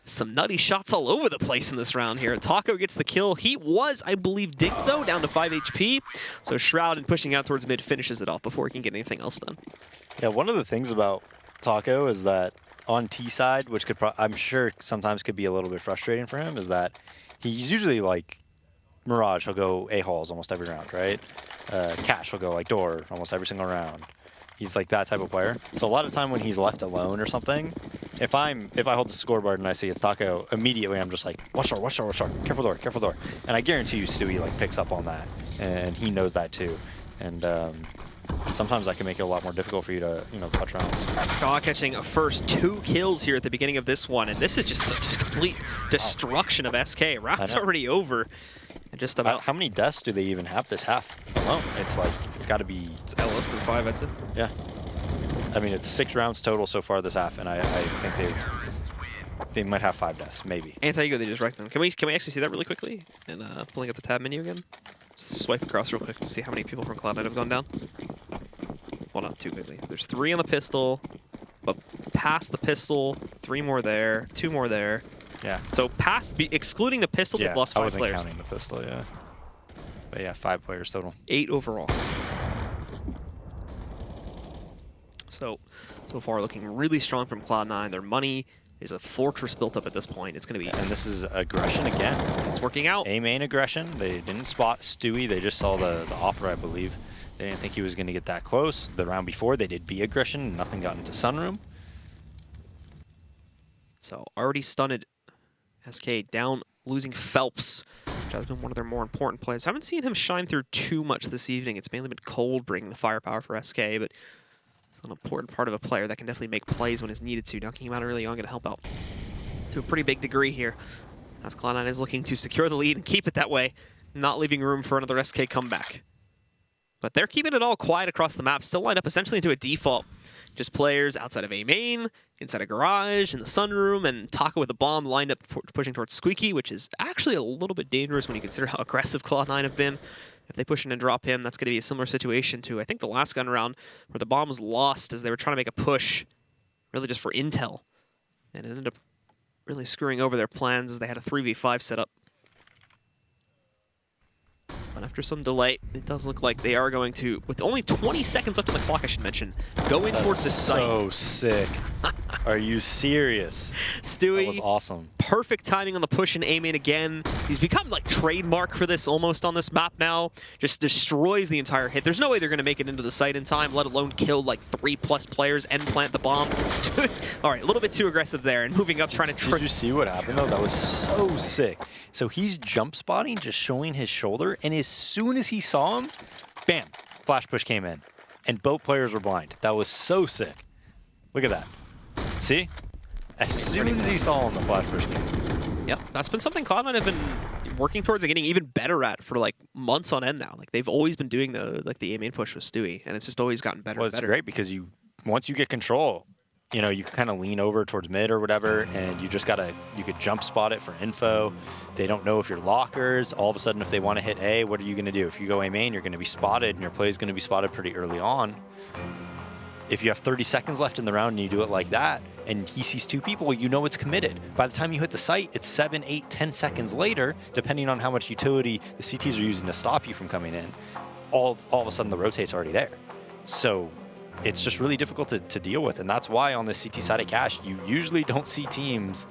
Some nutty shots all over the place in this round here. Taco gets the kill. He was, I believe, dinked, though, down to 5 HP. So Shroud and pushing out towards mid finishes it off before he can get anything else done. Yeah, one of the things about Taco is that on T side, which could I'm sure sometimes could be a little bit frustrating for him, is that he's usually like Mirage, he'll go A-halls almost every round, right? Cash will go like door almost every single round. He's like that type of player. So a lot of time when he's left alone or something, if I hold the scoreboard and I see it's Taco, immediately I'm just like, watch door, watch door, watch door, careful door, careful door. And I guarantee you Stewie like picks up on that, and he knows that too. And sometimes that can make it a lot more difficult for you to, clutch rounds. Ska catching a first 2 kills here at the beginning of this one, and this is just such a complete destruction of SK. Round's already over. And just about how many deaths do they even have this half alone? It's like, it's got to be... It's less than 5, I'd say. Yeah. I mean, it's 6 rounds total so far this half, and I think they might have 5 deaths, maybe. Anti-Ego, they just wrecked them. Can we actually see that really quickly? And pulling up the tab menu again? Swipe across real quick to see how many people from Cloud9 have gone down. Well, not too quickly. There's 3 on the pistol, but past the pistol, 3 more there, 2 more there. Yeah. So past, excluding the pistol, they've lost 5 players. I wasn't counting the pistol, yeah. But yeah, 5 players total. 8 overall. So far looking really strong from Cloud9. Their money is a fortress built up at this point. It's going to be... And this is aggression again. It's working out. A main aggression. They didn't spot Stewie. They just saw the Opera, I believe. They didn't think he was going to get that close. The round before, they did B aggression. Nothing got into Sunroom. So already stunned. SK down, losing Phelps, which has been one of their more important plays. I haven't seen him shine through too much this evening. It's mainly been Cold bringing the firepower for SK, but it's an important part of a player that can definitely make plays when it's needed to. Dunking him out early on going to help out to a pretty big degree here, as Cloud9 is looking to secure the lead and keep it that way, not leaving room for another SK comeback. But they're keeping it all quiet across the map, still lined up essentially into a default. Just players outside of A main, inside a garage, in the sunroom, and Taco with a bomb lined up pushing towards Squeaky, which is actually a little bit dangerous when you consider how aggressive Cloud9 have been. If they push in and drop him, that's going to be a similar situation to, I think, the last gun round, where the bomb was lost as they were trying to make a push, really just for intel. And it ended up really screwing over their plans as they had a 3v5 set up. But after some delay, it does look like they are going to, with only 20 seconds left on the clock, I should mention, go in towards the site. So sick. Are you serious? Stewie. That was awesome. Perfect timing on the push and aim in again. He's become like trademark for this almost on this map now. Just destroys the entire hit. There's no way they're going to make it into the site in time, let alone kill like 3+ players and plant the bomb. All right, a little bit too aggressive there and moving up trying to... Did you see what happened though? That was so sick. So he's jump spotting, just showing his shoulder, and as soon as he saw him, bam, flash push came in. And both players were blind. That was so sick. Look at that. See? As soon as he saw him, the flash push came in. Yep, that's been something Cloud9 have been working towards and getting even better at for like months on end now. Like they've always been doing the A main push with Stewie, and it's just always gotten better and better. Well, it's great because once you get control, you can kind of lean over towards mid or whatever, and you could jump spot it for info. They don't know if you're lockers. All of a sudden, if they want to hit A, what are you going to do? If you go A main, you're going to be spotted, and your play is going to be spotted pretty early on. If you have 30 seconds left in the round and you do it like that, and he sees 2 people, you know it's committed. By the time you hit the site, it's 7, 8, 10 seconds later, depending on how much utility the CTs are using to stop you from coming in. All of a sudden, the rotate's already there. So it's just really difficult to deal with, and that's why on the CT side of Cash, you usually don't see teams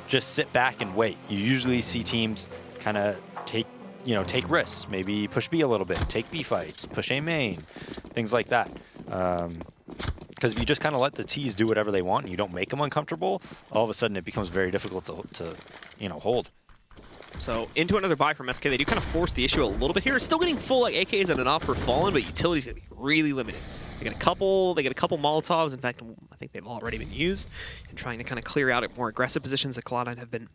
just sit back and wait. You usually see teams kind of take risks, maybe push B a little bit, take B fights, push A main, things like that. Because if you just kind of let the T's do whatever they want and you don't make them uncomfortable, all of a sudden it becomes very difficult to hold. So into another buy from SK. They do kind of force the issue a little bit here. Still getting full like AKs and an op for Fallen, but utility's gonna be really limited. They get a couple Molotovs. In fact, I think they've already been used in trying to kind of clear out at more aggressive positions that Cloud9 have been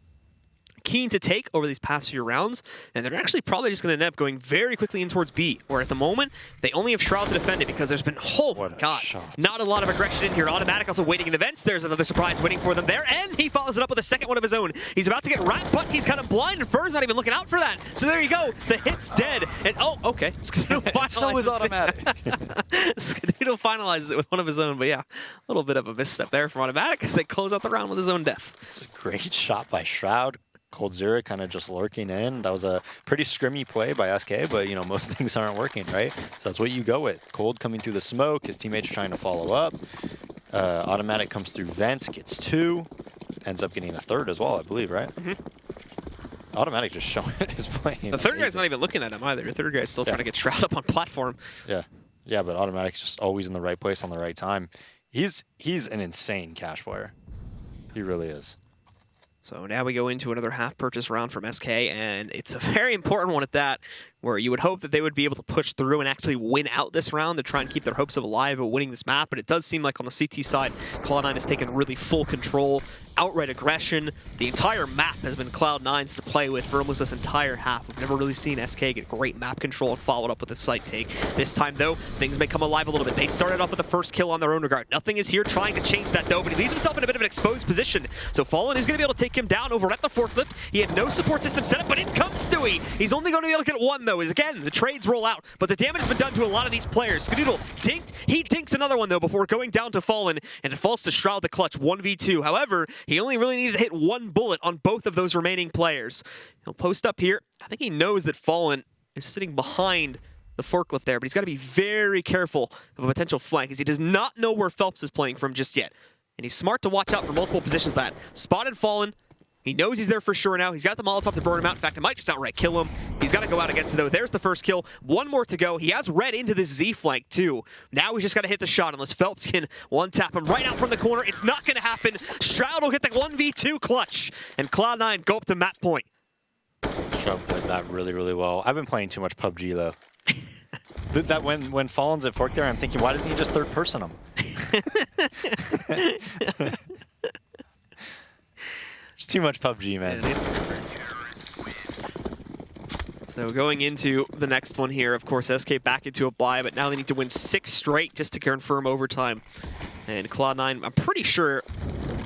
keen to take over these past few rounds, and they're actually probably just going to end up going very quickly in towards B, where at the moment, they only have Shroud to defend it because there's been, oh my god, not a lot of aggression in here. Automatic also waiting in the vents. There's another surprise waiting for them there, and he follows it up with a second one of his own. He's about to get wrapped, but he's kind of blind, and Fur's not even looking out for that. So there you go. The hit's dead, and oh, okay. Skadoodle so is Automatic. Skadoodle finalizes it with one of his own, but yeah, a little bit of a misstep there from Automatic as they close out the round with his own death. Great shot by Shroud. coldzera kind of just lurking in. That was a pretty scrimmy play by SK, but you know, most things aren't working, right? So that's what you go with. Cold coming through the smoke, his teammates trying to follow up. Automatic comes through vents, gets 2, ends up getting a 3rd as well, I believe, right? Mm-hmm. Automatic just showing his play. The 3rd guy's not even looking at him either. The 3rd guy's still trying to get Shroud up on platform. Yeah, but Automatic's just always in the right place on the right time. He's an insane cash player. He really is. So now we go into another half purchase round from SK, and it's a very important one at that, where you would hope that they would be able to push through and actually win out this round to try and keep their hopes of alive of winning this map. But it does seem like on the CT side, Cloud9 has taken really full control, outright aggression. The entire map has been Cloud9's to play with for almost this entire half. We've never really seen SK get great map control and followed up with a site take. This time, though, things may come alive a little bit. They started off with the first kill on their own regard. Nothing is here trying to change that, though, but he leaves himself in a bit of an exposed position. So Fallen is going to be able to take him down over at the forklift. He had no support system set up, but in comes Stewie. He's only going to be able to get 1, though, as again, the trades roll out, but the damage has been done to a lot of these players. Skadoodle dinked. He dinks another one, though, before going down to Fallen, and it falls to Shroud the clutch, 1v2. However, he only really needs to hit 1 bullet on both of those remaining players. He'll post up here. I think he knows that Fallen is sitting behind the forklift there, but he's got to be very careful of a potential flank, as he does not know where Phelps is playing from just yet. And he's smart to watch out for multiple positions of that. Spotted Fallen. He knows he's there for sure now. He's got the Molotov to burn him out. In fact, it might just outright kill him. He's got to go out against it, though. There's the first kill. 1 more to go. He has red into this Z flank, too. Now he's just got to hit the shot, unless Phelps can one-tap him right out from the corner. It's not going to happen. Shroud will get the 1v2 clutch, and Cloud9 go up to map point. Shroud played that really, really well. I've been playing too much PUBG, though. That when Fallen's at fork there, I'm thinking, why doesn't he just third person him? It's too much PUBG, man. So going into the next one here, of course, SK back into a bye, but now they need to win 6 straight just to confirm overtime. And Cloud9, I'm pretty sure,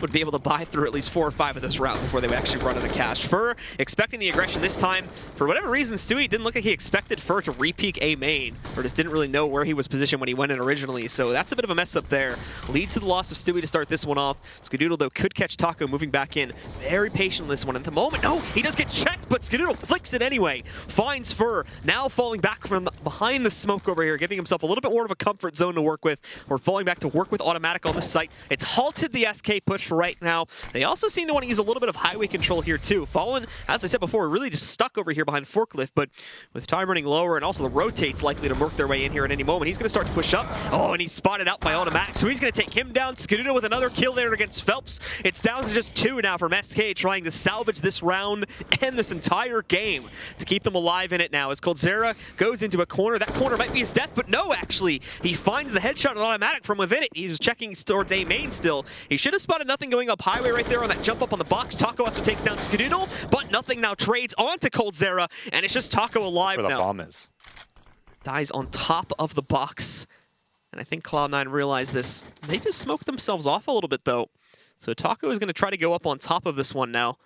would be able to buy through at least 4 or 5 of those rounds before they would actually run out of cash. Fur expecting the aggression this time. For whatever reason, Stewie didn't look like he expected Fur to re-peek A main, or just didn't really know where he was positioned when he went in originally. So that's a bit of a mess up there. Leads to the loss of Stewie to start this one off. Skadoodle, though, could catch Taco moving back in. Very patient on this one. At the moment, no, he does get checked, but Skadoodle flicks it anyway. Finds Fur, now falling back from behind the smoke over here, giving himself a little bit more of a comfort zone to work with, or falling back to work with Automatic on the site. It's halted the SK push for right now. They also seem to want to use a little bit of highway control here too. Fallen, as I said before, really just stuck over here behind forklift, but with time running lower and also the rotates likely to work their way in here at any moment, he's going to start to push up. Oh, and he's spotted out by Automatic, so he's going to take him down. Skadoodle with another kill there against Phelps. It's down to just 2 now from SK, trying to salvage this round and this entire game to keep them alive in it now. As coldzera goes into a corner, that corner might be his death, but no, actually, he finds the headshot on Automatic from within it. He's checking towards A main still. He should have spotted nothing going up highway right there on that jump up on the box. Taco also takes down Skadoodle, but nothing now trades onto coldzera, and it's just Taco alive now. Where the bomb is. Dies on top of the box, and I think Cloud9 realized this. They just smoked themselves off a little bit, though. So Taco is going to try to go up on top of this one now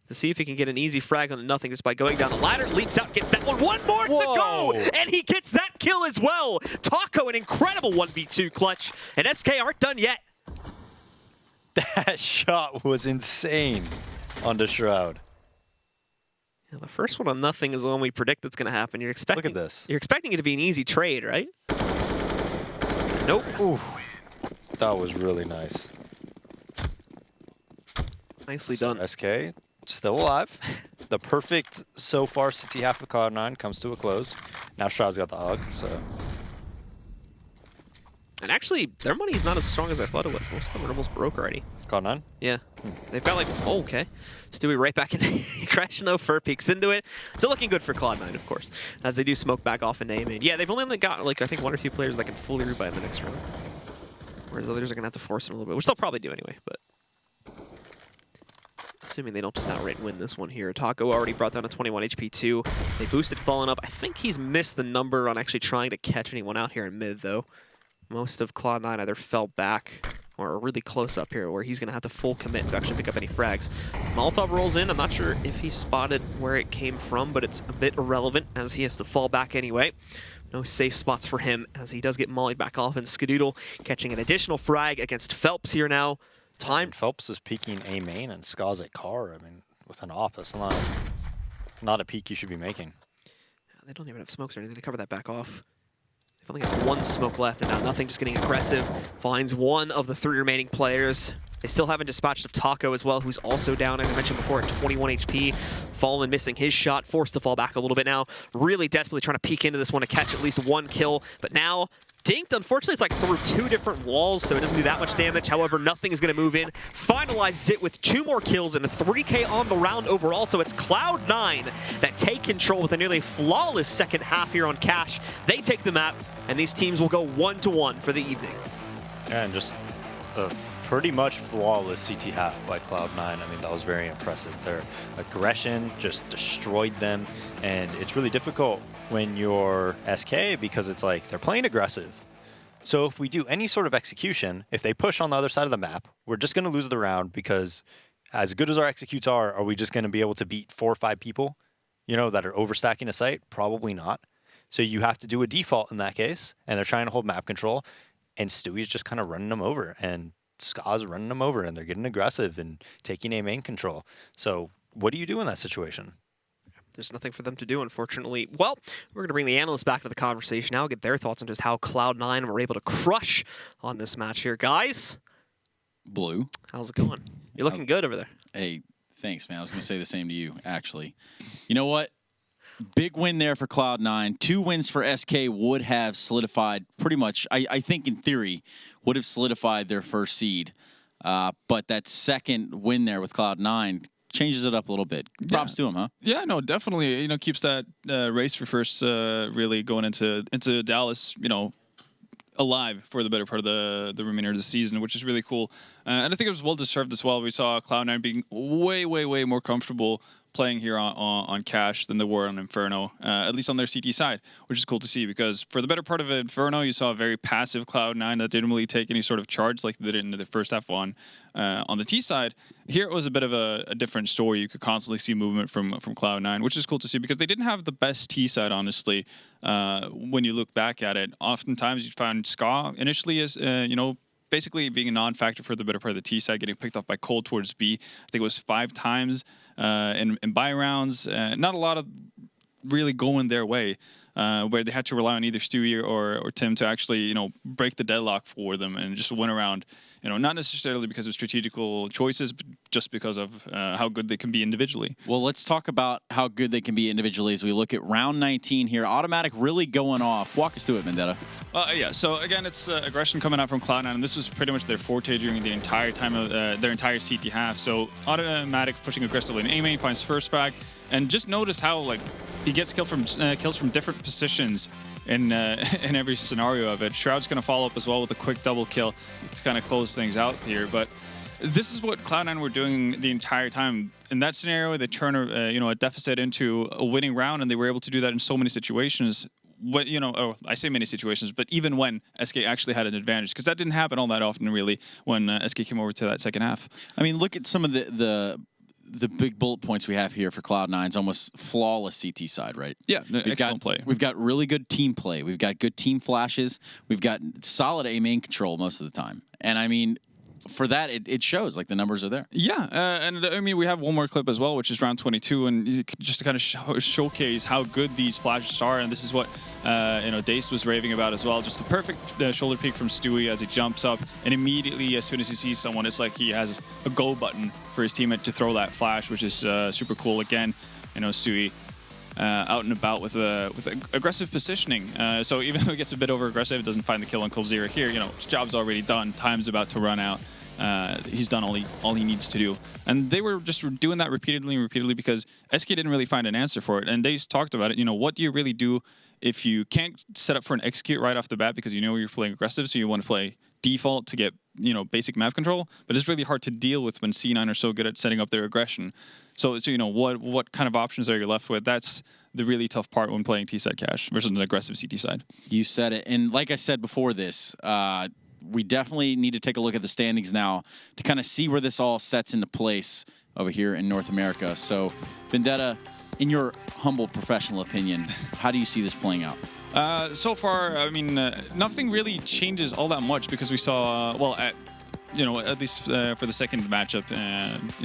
to see if he can get an easy frag on nothing just by going down the ladder. Leaps out, gets that one. 1 more to go, and he gets that kill as well. Taco, an incredible 1v2 clutch, and SK aren't done yet. That shot was insane onto Shroud. Yeah, the first one on nothing is the one we predict that's going to happen. You're expecting, look at this. You're expecting it to be an easy trade, right? Nope. Ooh, that was really nice. Nicely done. SK still alive. The perfect so far CT half of Cloud9 comes to a close. Now Shroud's got the hug, so. And actually, their money is not as strong as I thought it was. Most of them are almost broke already. Cloud9? Yeah. They've got like, oh, okay. Stewie right back in. Crashing though, Fur peeks into it. Still looking good for Cloud9, of course, as they do smoke back off in A main. Yeah, they've only got like, I think 1 or 2 players that can fully rebuy in the next round. Whereas others are going to have to force them a little bit, which they'll probably do anyway, but. Assuming they don't just outright win this one here. Taco already brought down a 21 HP too. They boosted Fallen up. I think he's missed the number on actually trying to catch anyone out here in mid, though. Most of Cloud9 either fell back or are really close up here, where he's going to have to full commit to actually pick up any frags. Molotov rolls in. I'm not sure if he spotted where it came from, but it's a bit irrelevant as he has to fall back anyway. No safe spots for him as he does get mollied back off, and Skadoodle catching an additional frag against Phelps here now. Time. Phelps is peeking A main and Ska's at car. I mean, with an op, it's not a peek you should be making. They don't even have smokes or anything to cover that back off. They've only got 1 smoke left, and now nothing, just getting aggressive. Finds 1 of the 3 remaining players. They still haven't dispatched of Taco as well, who's also down, as I mentioned before, at 21 HP. Fallen missing his shot, forced to fall back a little bit now. Really desperately trying to peek into this one to catch at least 1 kill. But now, dinked. Unfortunately, it's like through 2 different walls, so it doesn't do that much damage. However, nothing is going to move in. Finalizes it with 2 more kills and a 3K on the round overall. So it's Cloud9 that take control with a nearly flawless second half here on Cash. They take the map, and these teams will go 1-1 for the evening. And just a pretty much flawless CT half by Cloud9. I mean, that was very impressive. Their aggression just destroyed them, and it's really difficult when you're SK because it's like they're playing aggressive. So if we do any sort of execution, if they push on the other side of the map, we're just going to lose the round, because as good as our executes are we just going to be able to beat 4 or 5 people, you know, that are overstacking a site? Probably not. So you have to do a default in that case, and they're trying to hold map control, and Stewie's just kind of running them over, and Ska's running them over, and they're getting aggressive and taking A main control. So what do you do in that situation? There's nothing for them to do, unfortunately. Well, we're going to bring the analysts back to the conversation now, get their thoughts on just how Cloud9 were able to crush on this match here. Guys? Blue. How's it going? You're looking good over there. Hey, thanks, man. I was going to say the same to you, actually. You know what? Big win there for Cloud9. 2 wins for SK would have solidified pretty much, I think in theory, would have solidified their first seed. But that second win there with Cloud9 changes it up a little bit. Props to him, huh? Yeah, no, definitely. You know, keeps that race for first really going into Dallas, you know, alive for the better part of the remainder of the season, which is really cool. And I think it was well deserved as well. We saw Cloud9 being way more comfortable playing here on Cash than they were on Inferno, at least on their CT side, which is cool to see, because for the better part of Inferno, you saw a very passive Cloud9 that didn't really take any sort of charge like they did in the first F1. On the T side, here it was a bit of a different story. You could constantly see movement from Cloud9, which is cool to see, because they didn't have the best T side, honestly, when you look back at it. Oftentimes you find Ska initially as, you know, basically being a non-factor for the better part of the T side, getting picked off by Cold towards B. I think it was 5 times in buy rounds. Not a lot of really going their way, where they had to rely on either Stewie or Tim to actually, you know, break the deadlock for them and just win around. You know, not necessarily because of strategical choices, but just because of how good they can be individually. Well, let's talk about how good they can be individually as we look at round 19 here. Automatic really going off. Walk us through it, Vendetta. Yeah, so again, it's aggression coming out from Cloud9, and this was pretty much their forte during the entire time of their entire CT half. So Automatic pushing aggressively in A main, finds first frag, and just notice how, like, he gets kills from different positions in every scenario of it. Shroud's going to follow up as well with a quick double kill to kind of close things out here. But this is what Cloud9 were doing the entire time. In that scenario, they turn a deficit into a winning round, and they were able to do that in so many situations. What, you know, I say many situations, but even when SK actually had an advantage, because that didn't happen all that often, really, when SK came over to that second half. I mean, look at some of the big bullet points we have here for Cloud9's almost flawless CT side, right? Yeah, excellent play. We've got really good team play. We've got good team flashes. We've got solid A main control most of the time. And I mean, for that, it shows like the numbers are there. Yeah, and I mean we have one more clip as well, which is round 22, and just to kind of showcase how good these flashes are, and this is what Daced was raving about as well. Just the perfect shoulder peek from Stewie as he jumps up, and immediately as soon as he sees someone, it's like he has a go button for his teammate to throw that flash, which is super cool. Again, Stewie out and about with aggressive positioning. So even though he gets a bit over aggressive, doesn't find the kill on Coldzera here. His job's already done. Time's about to run out. He's done all he needs to do. And they were just doing that repeatedly because SK didn't really find an answer for it. And they talked about it. What do you really do if you can't set up for an execute right off the bat because you're playing aggressive, so you want to play default to get basic map control, but it's really hard to deal with when C9 are so good at setting up their aggression. So what kind of options are you left with? That's the really tough part when playing T-side cash versus an aggressive CT side. You said it, and like I said before this, we definitely need to take a look at the standings now to kind of see where this all sets into place over here in North America. So, Vendetta, in your humble professional opinion, how do you see this playing out? So far, I mean, nothing really changes all that much because we saw, at least for the second matchup,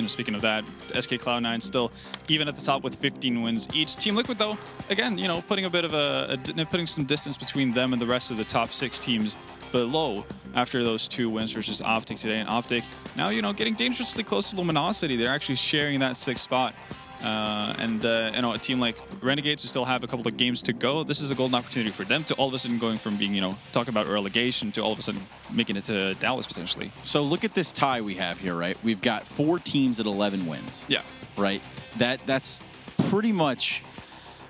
speaking of that, SK Cloud9 still even at the top with 15 wins each. Team Liquid, though, again, putting a bit of putting some distance between them and the rest of the top 6 teams below after those 2 wins versus Optic today. And Optic now, getting dangerously close to Luminosity. They're actually sharing that 6th spot. A team like Renegades who still have a couple of games to go, this is a golden opportunity for them to all of a sudden going from being, talk about relegation to all of a sudden making it to Dallas potentially. So look at this tie we have here, right? We've got 4 teams at 11 wins. Yeah. Right? That's pretty much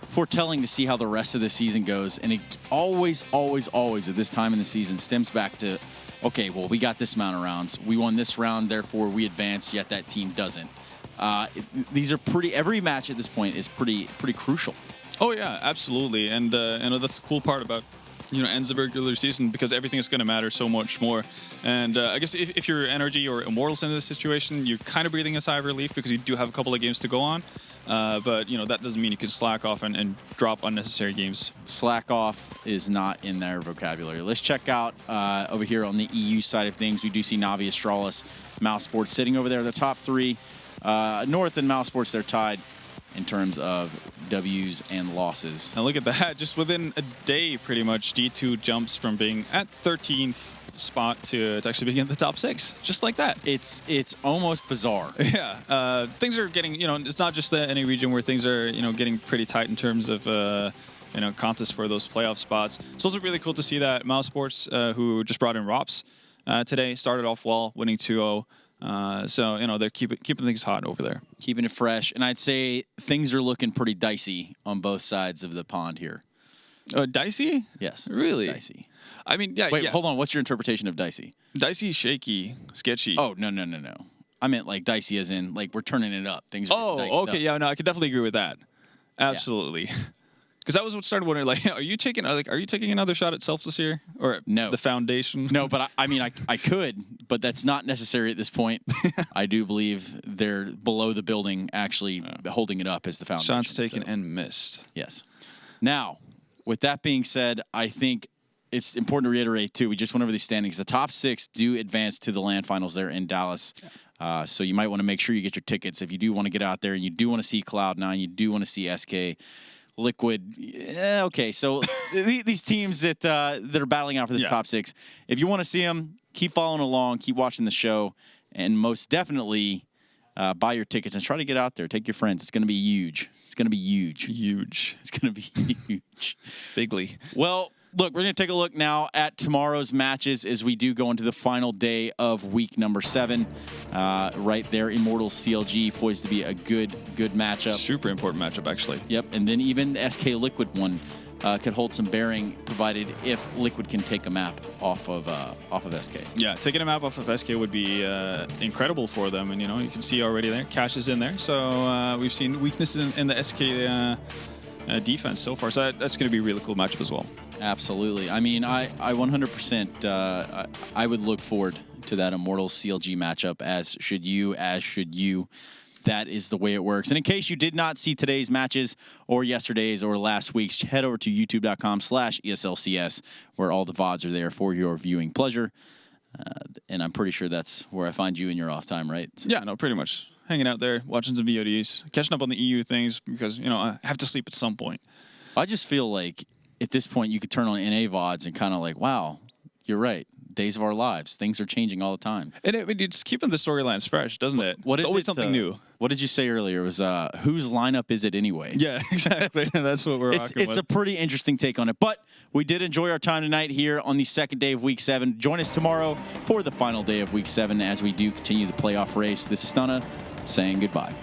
foretelling to see how the rest of the season goes. And it always at this time in the season stems back to, okay, well, we got this amount of rounds. We won this round, therefore we advance, yet that team doesn't. These are every match at this point is pretty crucial. Oh yeah, absolutely. And that's the cool part about ends of regular season because everything is going to matter so much more. And I guess if you're Energy or Immortals in this situation, you're kind of breathing a sigh of relief because you do have a couple of games to go on. But that doesn't mean you can slack off and drop unnecessary games. Slack off is not in their vocabulary. Let's check out over here on the EU side of things. We do see Navi, Astralis, Mouse Sports sitting over there. The top 3. North and Mouse Sports, they're tied in terms of W's and losses. And look at that. Just within a day, pretty much, D2 jumps from being at 13th spot to actually being in the top 6. Just like that. It's almost bizarre. Yeah. Things are getting, it's not just any region where things are, getting pretty tight in terms of, contests for those playoff spots. It's also really cool to see that Mouse Sports, who just brought in Rops today, started off well, winning 2-0. So, they're keeping things hot over there. Keeping it fresh. And I'd say things are looking pretty dicey on both sides of the pond here. Dicey? Yes. Really? Dicey. I mean, yeah. Wait, hold on. What's your interpretation of dicey? Dicey, shaky, sketchy. Oh, no. I meant like dicey as in like we're turning it up. Things are diced okay. up. Yeah, no, I could definitely agree with that. Absolutely. Yeah. Because that was what started wondering, like, are you taking another shot at Selfless here? Or no. The Foundation? No, but I could, but that's not necessary at this point. I do believe they're below the building actually holding it up as the Foundation. Shots taken and missed. Yes. Now, with that being said, I think it's important to reiterate, too, we just went over these standings. The top 6 do advance to the LAN finals there in Dallas. So you might want to make sure you get your tickets if you do want to get out there and you do want to see Cloud9, you do want to see SK. Liquid, okay. So these teams that are battling out for this top 6, if you want to see them, keep following along, keep watching the show, and most definitely buy your tickets and try to get out there. Take your friends. It's going to be huge. It's going to be huge. Huge. It's going to be huge. Bigly. Well, look, we're going to take a look now at tomorrow's matches as we do go into the final day of week number 7. Right there, Immortals CLG poised to be a good matchup. Super important matchup, actually. Yep, and then even SK Liquid one could hold some bearing, provided if Liquid can take a map off of SK. Yeah, taking a map off of SK would be incredible for them, and you can see already there, Cash is in there, so we've seen weakness in the SK defense so far, so that's going to be a really cool matchup as well. Absolutely. I mean, I 100% I would look forward to that Immortals CLG matchup, as should you. That is the way it works. And in case you did not see today's matches or yesterday's or last week's, head over to youtube.com/ESLCS, where all the VODs are there for your viewing pleasure. And I'm pretty sure that's where I find you in your off time, right? Yeah, no, pretty much. Hanging out there, watching some VODs, catching up on the EU things because, I have to sleep at some point. I just feel like at this point you could turn on NA VODs and kind of like, wow, you're right. Days of our lives. Things are changing all the time. And it's keeping the storylines fresh, doesn't it? It's always something new. What did you say earlier? It was whose lineup is it anyway? Yeah, exactly. That's what we're rocking It's with. a pretty interesting take on it. But we did enjoy our time tonight here on the second day of Week 7. Join us tomorrow for the final day of Week 7 as we do continue the playoff race. This is Stunna saying goodbye.